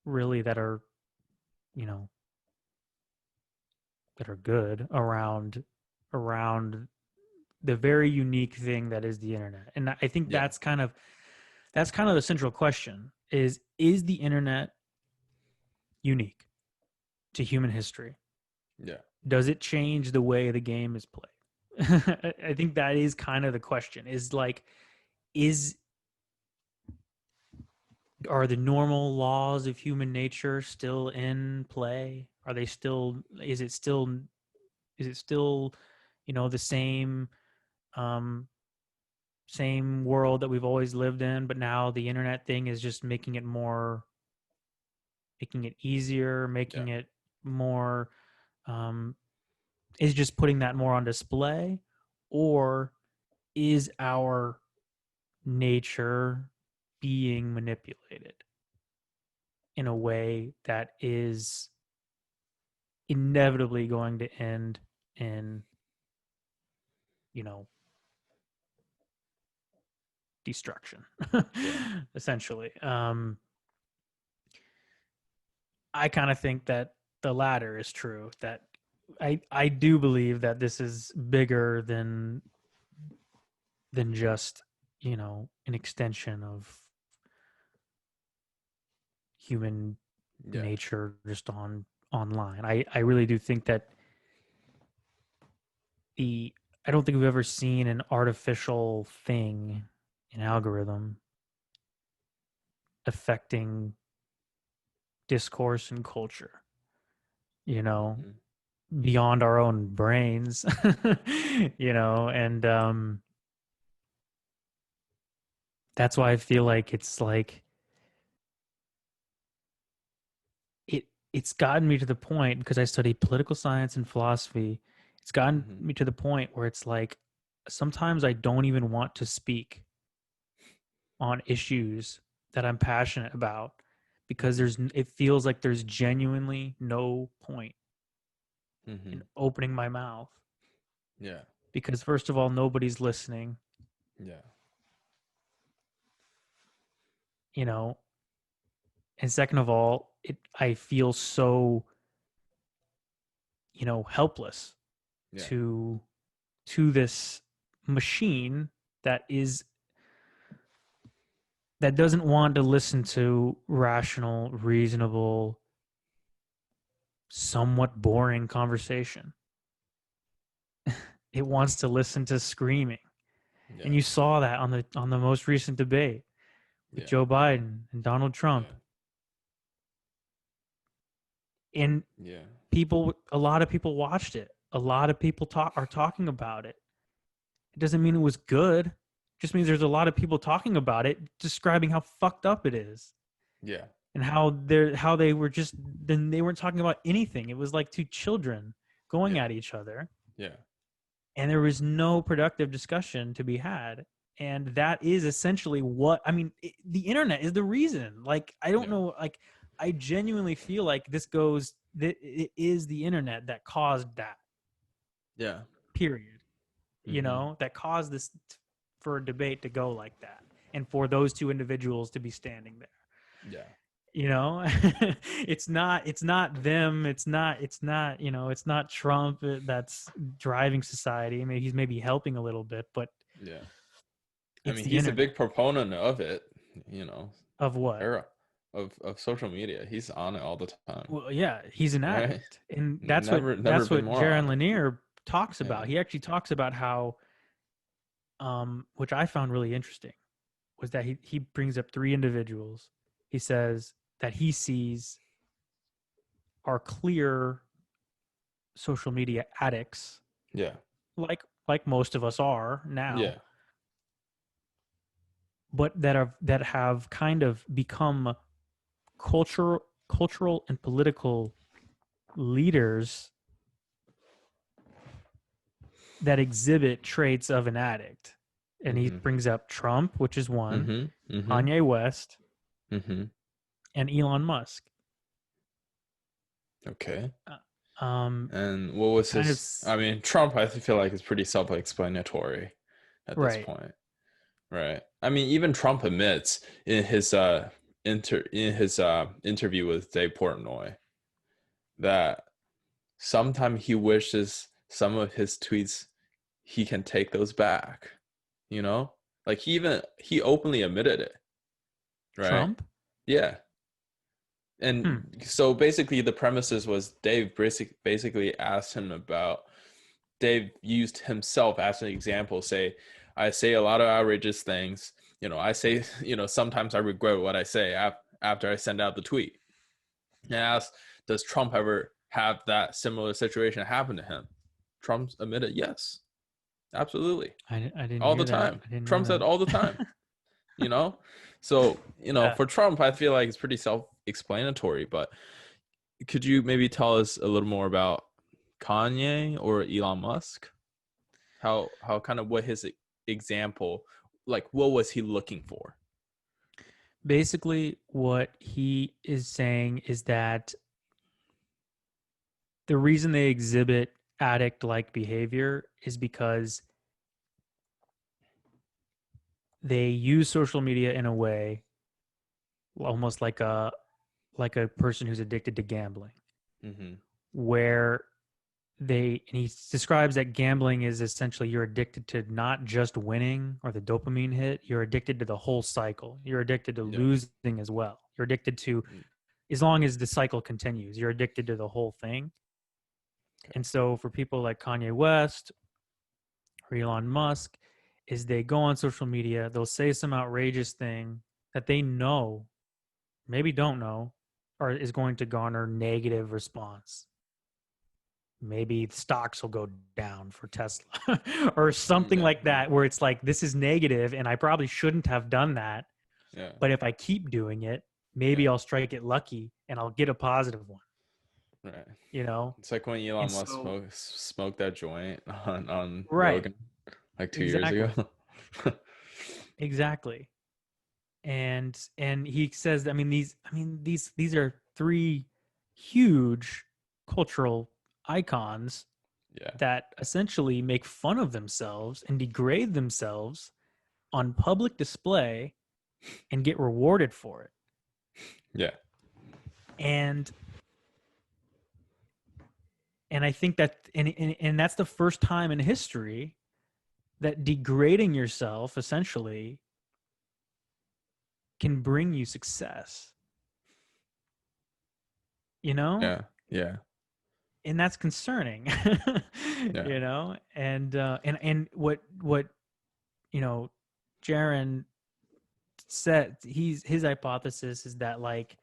really you know that are good around the very unique thing that is the internet. And I think Yeah, that's kind of the central question: is the internet unique to human history? yeah, Does it change the way the game is played? I think that is kind of the question. Is are the normal laws of human nature still in play? Are they still? Is it still the um same world that we've always lived in, but now the internet thing is just making it easier, yeah, making it more, um is just putting that more on display? Or is our nature being manipulated in a way that is inevitably going to end in, you know, destruction, yeah, essentially. I kind of think that the latter is true. That I do believe that this is bigger than just an extension of human yeah, nature just online. I really do think that the I don't think we've ever seen an artificial thing, an algorithm affecting discourse and culture, you know, hmm, beyond our own brains, and that's why I feel like it's gotten me to the point, because I study political science and philosophy. It's gotten hmm, me to the point where it's like sometimes I don't even want to speak on issues that I'm passionate about, because hmm, it feels like there's genuinely no point in hmm, opening my mouth, yeah, because first of all nobody's listening, yeah, you know, and second of all I feel so helpless yeah, to this machine that is that doesn't want to listen to rational, reasonable, somewhat boring conversation. It wants to listen to screaming. And yeah, you saw that on the most recent debate with yeah, Joe Biden and Donald Trump. yeah, And yeah, a lot of people watched it. A lot of people are talking about it. It doesn't mean it was good. It just means there's a lot of people talking about it, describing how fucked up it is, yeah, and how they were just then they weren't talking about anything. It was like two children going yeah, at each other, yeah, and there was no productive discussion to be had. And that is essentially what I mean. The internet is the reason. Like, I don't yeah, know. Like, I genuinely feel like it is the internet that caused that. yeah, Period. hmm, That caused this for a debate to go like that, and for those two individuals to be standing there. yeah, you know it's not them, it's not Trump that's driving society. I mean, he's maybe helping a little bit, but yeah. I it's mean, the he's a internet. big proponent of it, you know, Of what? era. of social media. He's on it all the time, Well, yeah, he's an right? addict, and Never that's been what more on Jaron it. Lanier talks Yeah. about. He actually talks about how, which I found really interesting, was that he brings up three individuals. He says that he sees are clear social media addicts, Yeah. like most of us are now, Yeah. but that have kind of become cultural and political leaders that exhibit traits of an addict. And he Mm-hmm. brings up Trump, which is one, Mm-hmm. Mm-hmm. Kanye West, Mm-hmm. and Elon Musk. Okay. Um, And what was kind of his? I mean, Trump, I feel like is pretty self-explanatory at this right. point, right? I mean, even Trump admits in his interview with Dave Portnoy that sometimes he wishes some of his tweets he can take those back. You know, like he openly admitted it, right? Trump. Yeah. Hmm. And so basically the premises was basically asked him about Dave used himself as an example. Say, I say a lot of outrageous things. I say, sometimes I regret what I say after I send out the tweet. And asked, does Trump ever have that similar situation happen to him? Trump admitted, yes, absolutely, I didn't all the hear that. time. I didn't know Trump said that. all the time. You know, so Yeah. for Trump, I feel like it's pretty self-explanatory. But could you maybe tell us a little more about Kanye or Elon Musk? How kind of what his example, like what was he looking for? Basically, what he is saying is that the reason they exhibit addict like behavior is because they use social media in a way almost like a person who's addicted to gambling, Mm-hmm. where and he describes that gambling is essentially you're addicted to not just winning or the dopamine hit, you're addicted to the whole cycle. You're addicted to Yeah. losing as well. You're addicted to, as long as the cycle continues, you're addicted to the whole thing. Okay. And so for people like Kanye West or Elon Musk, is they go on social media, they'll say some outrageous thing that they know, maybe don't know, or is going to garner negative response. Maybe the stocks will go down for Tesla or something Yeah. like that, where it's like, this is negative and I probably shouldn't have done that. Yeah. But if I keep doing it, maybe Yeah. I'll strike it lucky and I'll get a positive one, Right. you know? It's like when And Elon Musk so, smoked that joint on right, Rogan like 2 years ago. exactly, exactly. And he says, these are three huge cultural icons Yeah. that essentially make fun of themselves and degrade themselves on public display and get rewarded for it. Yeah. And I think that and that's the first time in history that degrading yourself essentially can bring you success. You know? Yeah. Yeah. And that's concerning. Yeah. And what Jaron said, his hypothesis is that like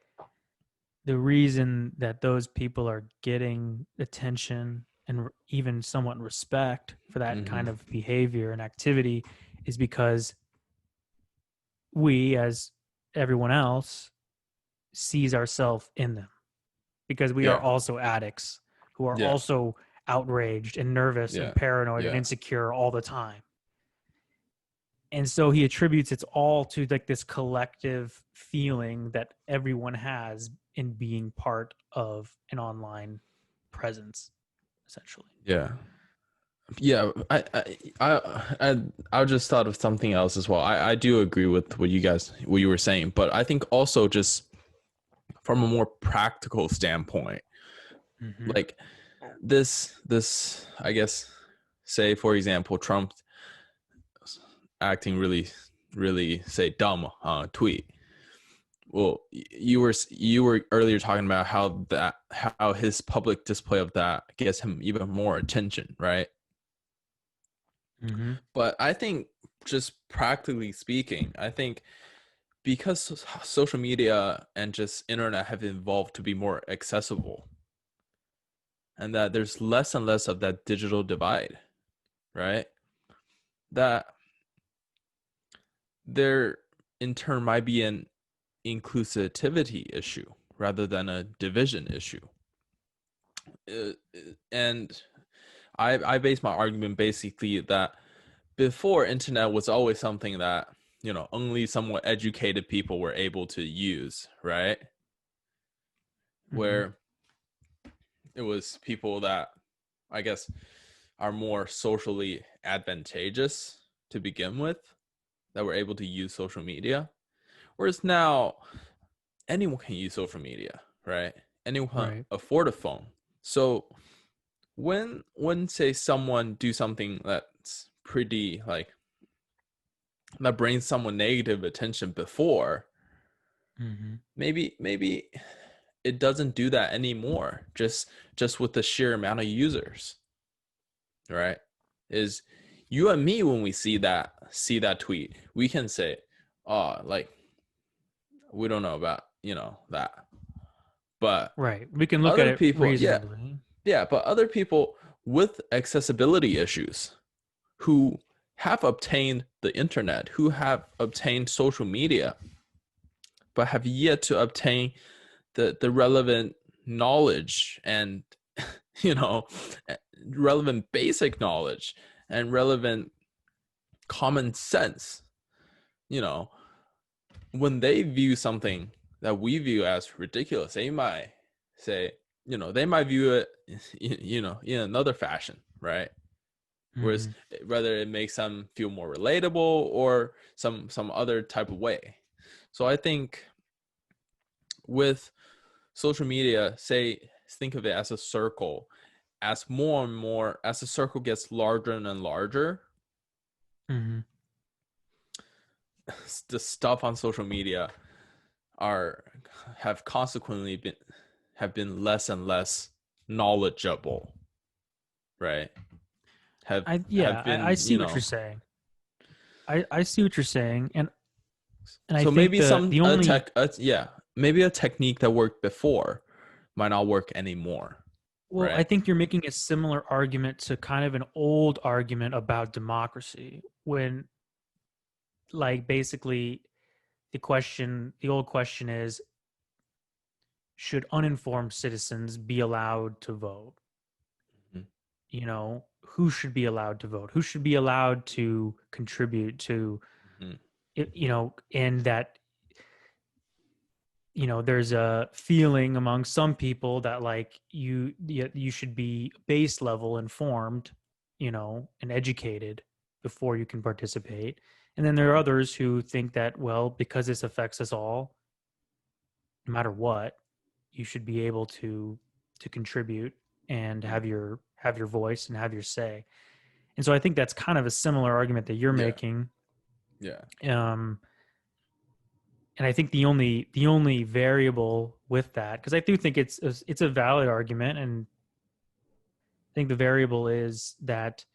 the reason that those people are getting attention and even somewhat respect for that Mm-hmm. kind of behavior and activity is because we, as everyone else, sees ourselves in them, because we are Yeah. also addicts who are Yeah. also outraged and nervous and Yeah. paranoid and Yeah. insecure all the time. And so he attributes it all to like this collective feeling that everyone has in being part of an online presence, essentially. Yeah. Yeah, I just thought of something else as well. I do agree with what you were saying, but I think also just from a more practical standpoint, Mm-hmm. like this I guess, say for example, Trump acting really really say dumb tweet. well, you were earlier talking about how his public display of that gets him even more attention, right? Mm-hmm. But I think, just practically speaking, I think because social media and just internet have evolved to be more accessible, and that there's less and less of that digital divide, right? That there in turn might be an inclusivity issue rather than a division issue. Uh, and I base my argument basically that before, internet was always something that, only somewhat educated people were able to use, right? Mm-hmm. Where it was people that, I guess, are more socially advantageous to begin with that were able to use social media. Whereas now, anyone can use social media, right? Anyone can Right. afford a phone. So when say someone do something that's pretty like that brings someone negative attention before, Mm-hmm. maybe it doesn't do that anymore, just with the sheer amount of users, right? Is you and me, when we see that tweet, we can say, oh, like, we don't know about that. But Right. We can look at other it people, yeah, reasonably. yeah, but other people with accessibility issues who have obtained the internet, who have obtained social media, but have yet to obtain the relevant knowledge and you know relevant basic knowledge and relevant common sense, you know when they view something that we view as ridiculous, they might say, they might view it in another fashion, right? Whereas Mm-hmm. whether it makes them feel more relatable or some other type of way. So I think with social media, say, think of it as a circle. As more and more, as the circle gets larger and larger, Mm-hmm. the stuff on social media are have consequently been less and less knowledgeable, right? have Yeah, have I been, see what you're saying. I see what you're saying, and I so think maybe the some the a only tech yeah, maybe a technique that worked before might not work anymore, well, I right? think you're making a similar argument to kind of an old argument about democracy when like basically the old question is should uninformed citizens be allowed to vote? Mhm. Who should be allowed to vote? Who should be allowed to contribute to Mhm. it, and that there's a feeling among some people that like you should be base level informed, and educated before you can participate. And then there are others who think that, well, because this affects us all, no matter what, you should be able to contribute and Mhm. have your voice and have your say. And so I think that's kind of a similar argument that you're Yeah, making. yeah, Um, and I think the only variable with that, because I do think it's a valid argument, and I think the variable is that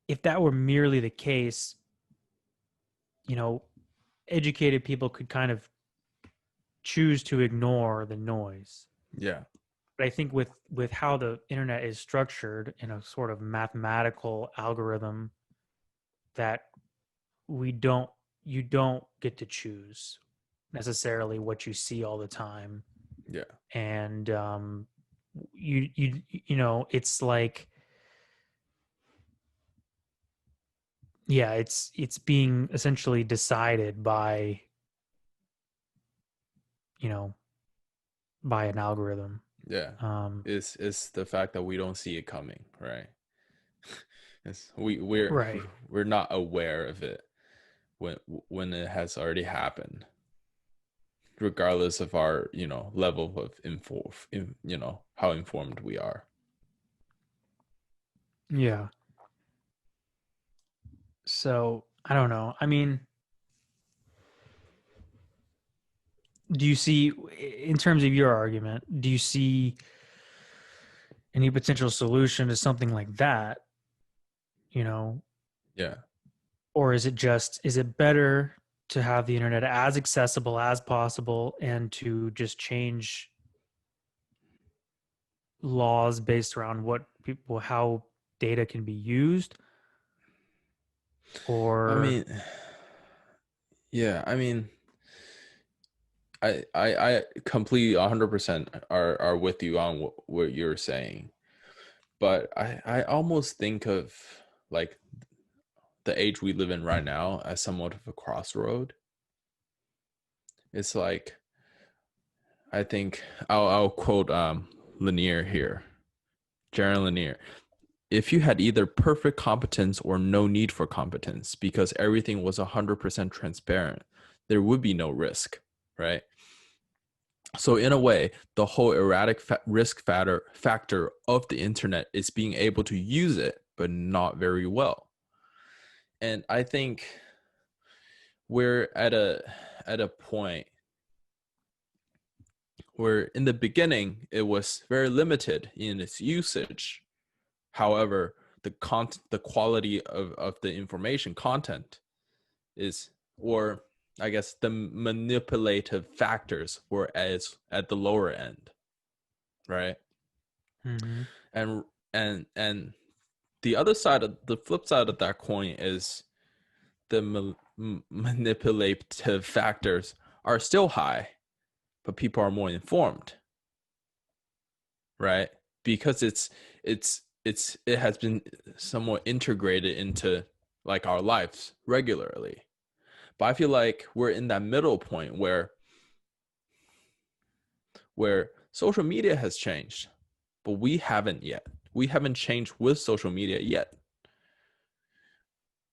if that were merely the case, you know, educated people could kind of choose to ignore the noise. yeah, But I think with how the internet is structured in a sort of mathematical algorithm, that we don't you don't get to choose necessarily what you see all the time. yeah, And it's like, yeah, it's being essentially decided by you know by an algorithm. yeah. um Is the fact that we don't see it coming, right? It's, right. we're not aware of it when when it has already happened, regardless of our level of how informed we are. Yeah, so I don't know, I mean, do you see, in terms of your argument, do you see any potential solution to something like that, you know, Yeah. or is it better to have the internet as accessible as possible and to just change laws based around what people, how data can be used, I or mean, yeah, I mean, I completely 100% are with you on what you're saying. But I almost think of like the age we live in right now as somewhat of a crossroad. It's like I think I'll quote Lanier here, Jaron Lanier. If you had either perfect competence or no need for competence because everything was 100% transparent, there would be no risk, right? So in a way, the whole erratic risk factor of the internet is being able to use it, but not very well. And I think we're at a point where in the beginning it was very limited in its usage. However, the quality of the information content is, or I guess the manipulative factors were as at the lower end, right? mm-hmm. And and the other side of the flip side of that coin is the manipulative factors are still high, but people are more informed, right? Because it has been somewhat integrated into like our lives regularly. But I feel like we're in that middle point where social media has changed, but we haven't yet. We haven't changed with social media yet.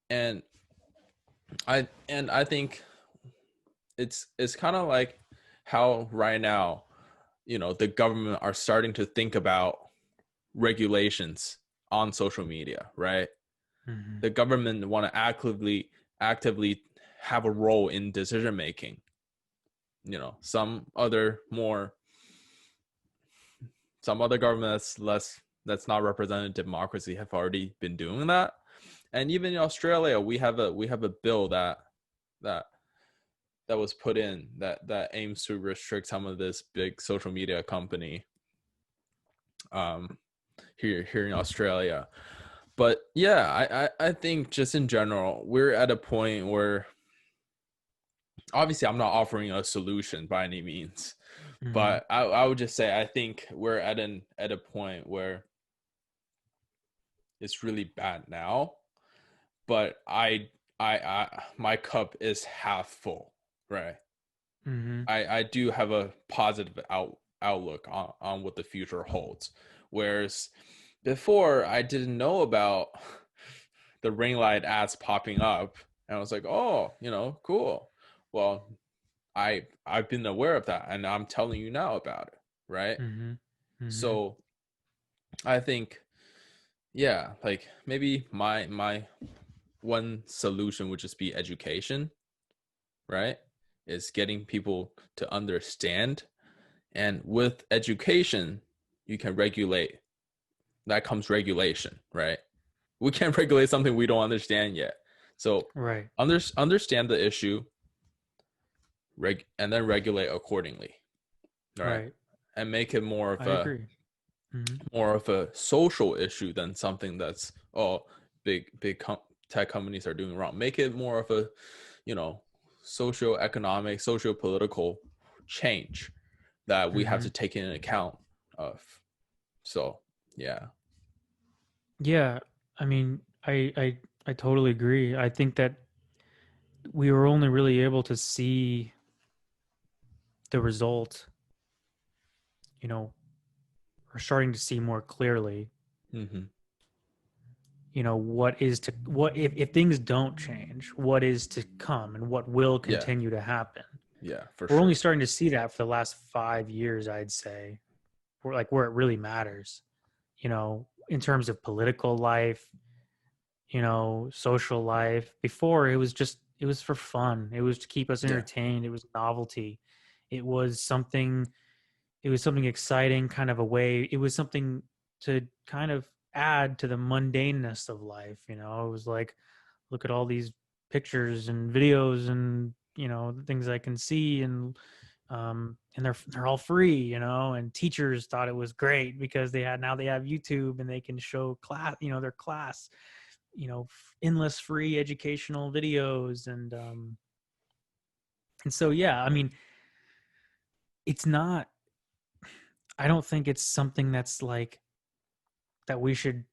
And I think it's kind of like how right now, the government are starting to think about regulations on social media, right? Mm-hmm. The government want to actively have a role in decision making. Some other governments that's not represented democracy have already been doing that. And even in Australia, we have a bill that that was put in that aims to restrict some of this big social media company um here in Australia. But yeah, I think just in general, we're at a point where obviously I'm not offering a solution by any means, Mm-hmm. but I would just say I think we're at a point where it's really bad now, but I my cup is half full, right? Mm-hmm. I do have a positive outlook on what the future holds. Whereas before I didn't know about the ring light ads popping up, and I was like, oh, cool. Well, I've been aware of that, and I'm telling you now about it, right? Mm-hmm. Mm-hmm. So I think, yeah, like maybe my one solution would just be education, right? Is getting people to understand. And with education, you can regulate. That comes regulation, right? We can't regulate something we don't understand yet. So Right. understand the issue, and then regulate accordingly, right? Right. And make it I agree. Mm-hmm. more of a social issue than something that's big tech companies are doing wrong. Make it more of a, you know, socio-economic, socio-political change that we have Mm-hmm. to take into account of. So yeah. Yeah. I mean, I totally agree. I think that we were only really able to see the result, you know, we're starting to see more clearly, Mm-hmm. what if things don't change, what is to come and what will Yeah. continue to happen. Yeah, for We're only sure. starting to see that for the last 5 years, I'd say. We're like where it really matters, in terms of political life, social life. Before it was for fun. It was to keep us Yeah. entertained. It was novelty. It was something exciting, kind of a way. It was something to kind of add to the mundaneness of life. You know, it was like, look at all these pictures and videos and, you know, things I can see, and they're all free, you know, and teachers thought it was great because they have YouTube and they can show class, you know, their class, you know, endless free educational videos. And so, yeah, I mean, it's not, I don't think it's something that's like that we should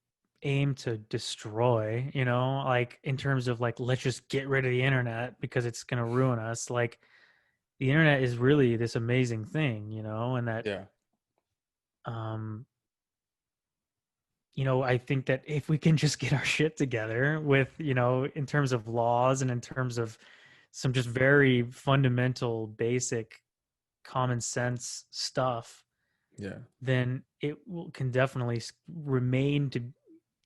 aim to destroy, you know, like in terms of like, let's just get rid of the internet because it's going to ruin us. Like, the internet is really this amazing thing, you know, and that, Yeah. um, you know, I think that if we can just get our shit together with, you know, in terms of laws and in terms of some just very fundamental, basic, common sense stuff, Yeah. then can definitely remain to,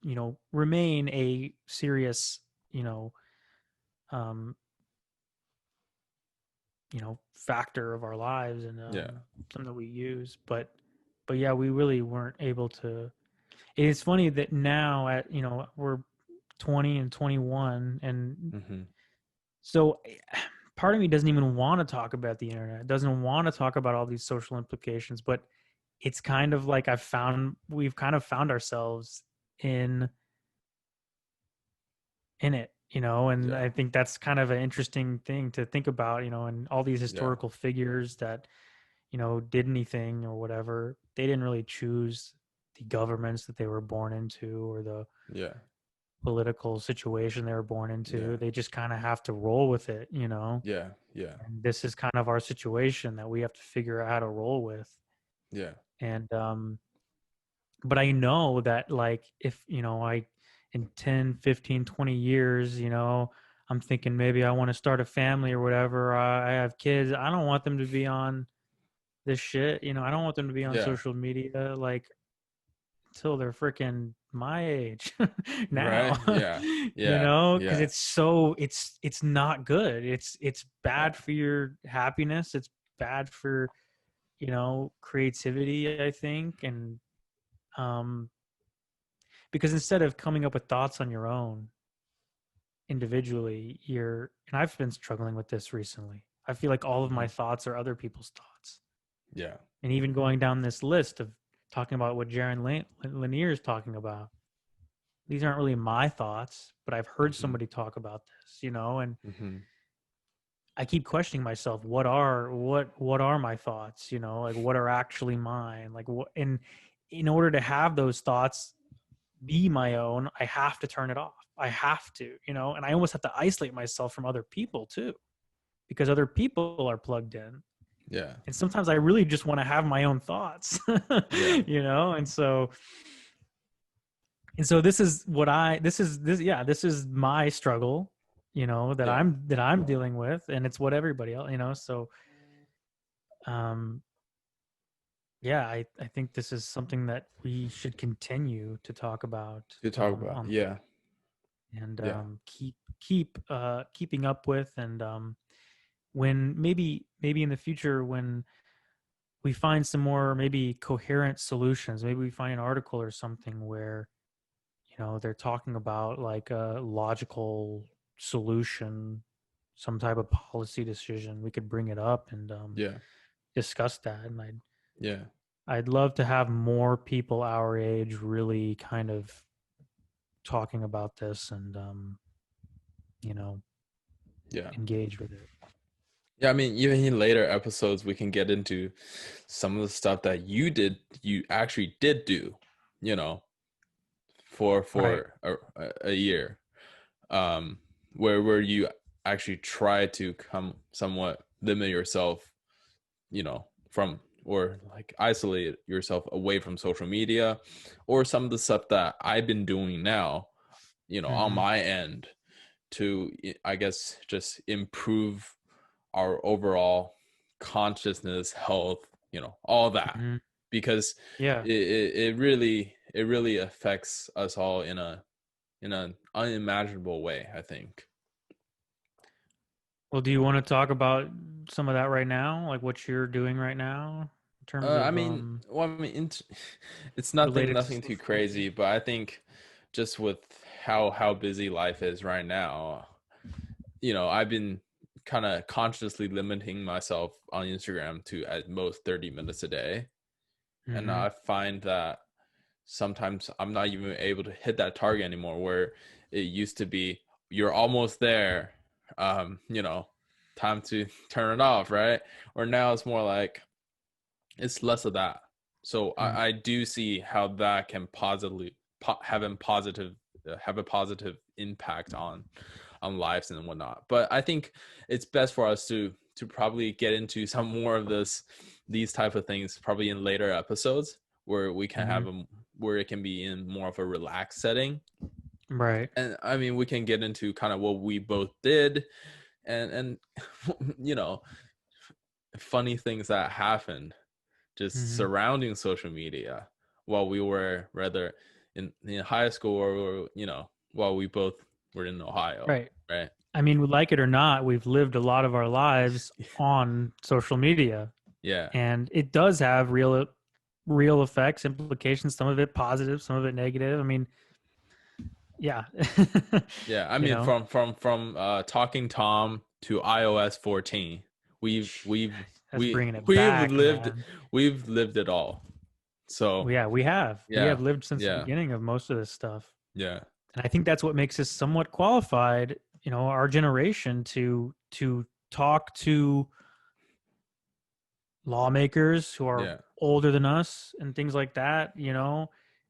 you know, remain a serious, you know, um, factor of our lives, and Yeah. something that we use. But yeah, we really weren't able to. It's funny that now at, you know, we're 20 and 21, and Mm-hmm. so part of me doesn't even want to talk about the internet, doesn't want to talk about all these social implications, but it's kind of like we've kind of found ourselves in it, you know, and Yeah. I think that's kind of an interesting thing to think about, you know, and all these Yeah. historical figures that, you know, did anything or whatever, they didn't really choose the governments that they were born into or the Yeah. political situation they were born Yeah. into. They just kind of have to roll with it, you know. Yeah. Yeah. And this is kind of our situation that we have to figure out how to roll with. Yeah. And but I know that, like, if, you know, I in 10, 15, 20 years, you know, I'm thinking maybe I want to start a family or whatever, I have kids, I don't want them to be on this shit, you know. I don't want them to be on Yeah. social media like till they're freaking my age now. Right. Yeah. You Yeah. know, because Yeah. it's not good. It's Yeah. bad for your happiness, it's bad for, you know, creativity, I think. And um because instead of coming up with thoughts on your own individually, and I've been struggling with this recently, I feel like all of my Mm-hmm. thoughts are other people's thoughts. Yeah. And even going down this list of talking about what Jaron Lanier is talking about, these aren't really my thoughts, but I've heard Mm-hmm. somebody talk about this, you know, and Mm-hmm. I keep questioning myself, what are my thoughts, you know, like what are actually mine, like what. And in order to have those thoughts be my own, I have to turn it off. I have to, you know, and I almost have to isolate myself from other people too, because other people are plugged in. Yeah. And sometimes I really just want to have my own thoughts, Yeah. you know. And so this is my struggle, you know, that Yeah. I'm dealing with, and it's what everybody else, you know. So um yeah, I think this is something that we should continue to talk about, To talk about. on, Yeah. and Yeah. keeping up with. And when maybe in the future, when we find some more maybe coherent solutions, maybe we find an article or something where, you know, they're talking about like a logical solution, some type of policy decision, we could bring it up and Yeah. discuss that. And Yeah. I'd love to have more people our age really kind of talking about this, and you know, Yeah. engage with it. Yeah. I mean, even in later episodes, we can get into some of the stuff that you actually did do, you know, for Right. a year, um, where you actually try to come somewhat limit yourself, you know, from, or like isolate yourself away from social media, or some of the stuff that I've been doing now, you know, on Mm-hmm. my end to, I guess, just improve our overall consciousness, health, you know, all that, Mm-hmm. because Yeah. it really affects us all in an unimaginable way, I think. Well, do you want to talk about some of that right now? Like what you're doing right now in terms I of mean, well, I mean, it's related to nothing too social crazy, media? but I think just with how busy life is right now, I've been kind of consciously limiting myself on Instagram to at most 30 minutes a day. And Mm-hmm. I find that sometimes I'm not even able to hit that target anymore, where it used to be you're almost there, um, you know, time to turn it off, right? Or now it's more like it's less of that. So I do see how that can positively have a positive impact on lives and whatnot. But I think it's best for us to probably get into some more of these type of things probably in later episodes where we can Mm-hmm. have them where it can be in more of a relaxed setting. Right. And I mean, we can get into kind of what we both did and you know funny things that happened just Mm-hmm. surrounding social media while we were rather in high school or while we both were in Ohio, Right. right? I mean, we like it or not, we've lived a lot of our lives on social media, Yeah, and it does have real effects, implications. Some of it positive, some of it negative. I mean, yeah, yeah. I you mean, know, from Talking Tom to iOS 14, we've we've that's we bringing it we've back, lived man. we've lived it all. So Well, yeah, we yeah, have lived since the yeah, beginning of most of this stuff, yeah, and I think that's what makes us somewhat qualified, our generation to talk to lawmakers who are yeah, older than us and things like that,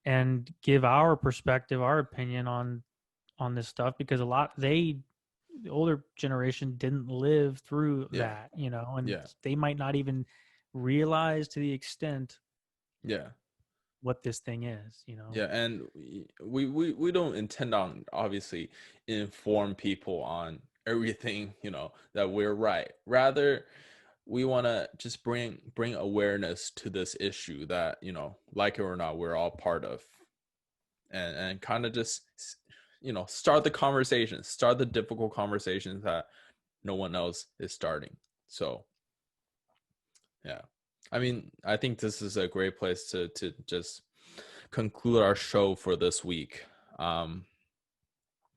and give our perspective, our opinion on this stuff, because the older generation didn't live through yeah, that, and yeah, they might not even realize to the extent yeah. what this thing is. Yeah, and we don't intend on obviously inform people on everything, that we're right. Rather, we want to just bring awareness to this issue that, like it or not, we're all part of. And kind of just start the conversation, start the difficult conversations that no one else is starting. So, yeah. I mean, I think this is a great place to just conclude our show for this week. Um,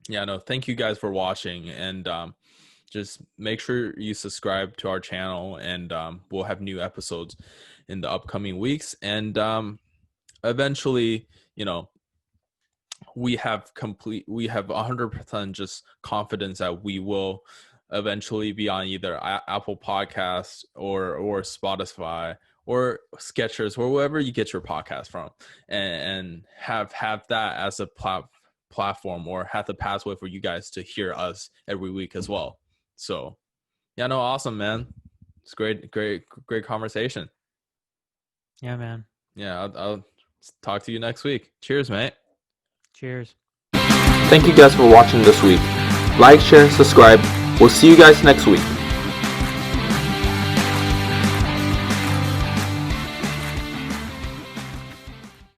yeah, no, thank you guys for watching, and just make sure you subscribe to our channel, and we'll have new episodes in the upcoming weeks, and eventually, we have 100% just confidence that we will eventually be on either Apple Podcasts or Spotify or Skechers or wherever you get your podcast from, and have that as a platform, or have the pathway for you guys to hear us every week as well. So yeah, no, awesome, man. It's great conversation. Yeah, man. Yeah, I'll talk to you next week. Cheers, mate. Cheers. Thank you guys for watching this week. Like, share, subscribe. We'll see you guys next week.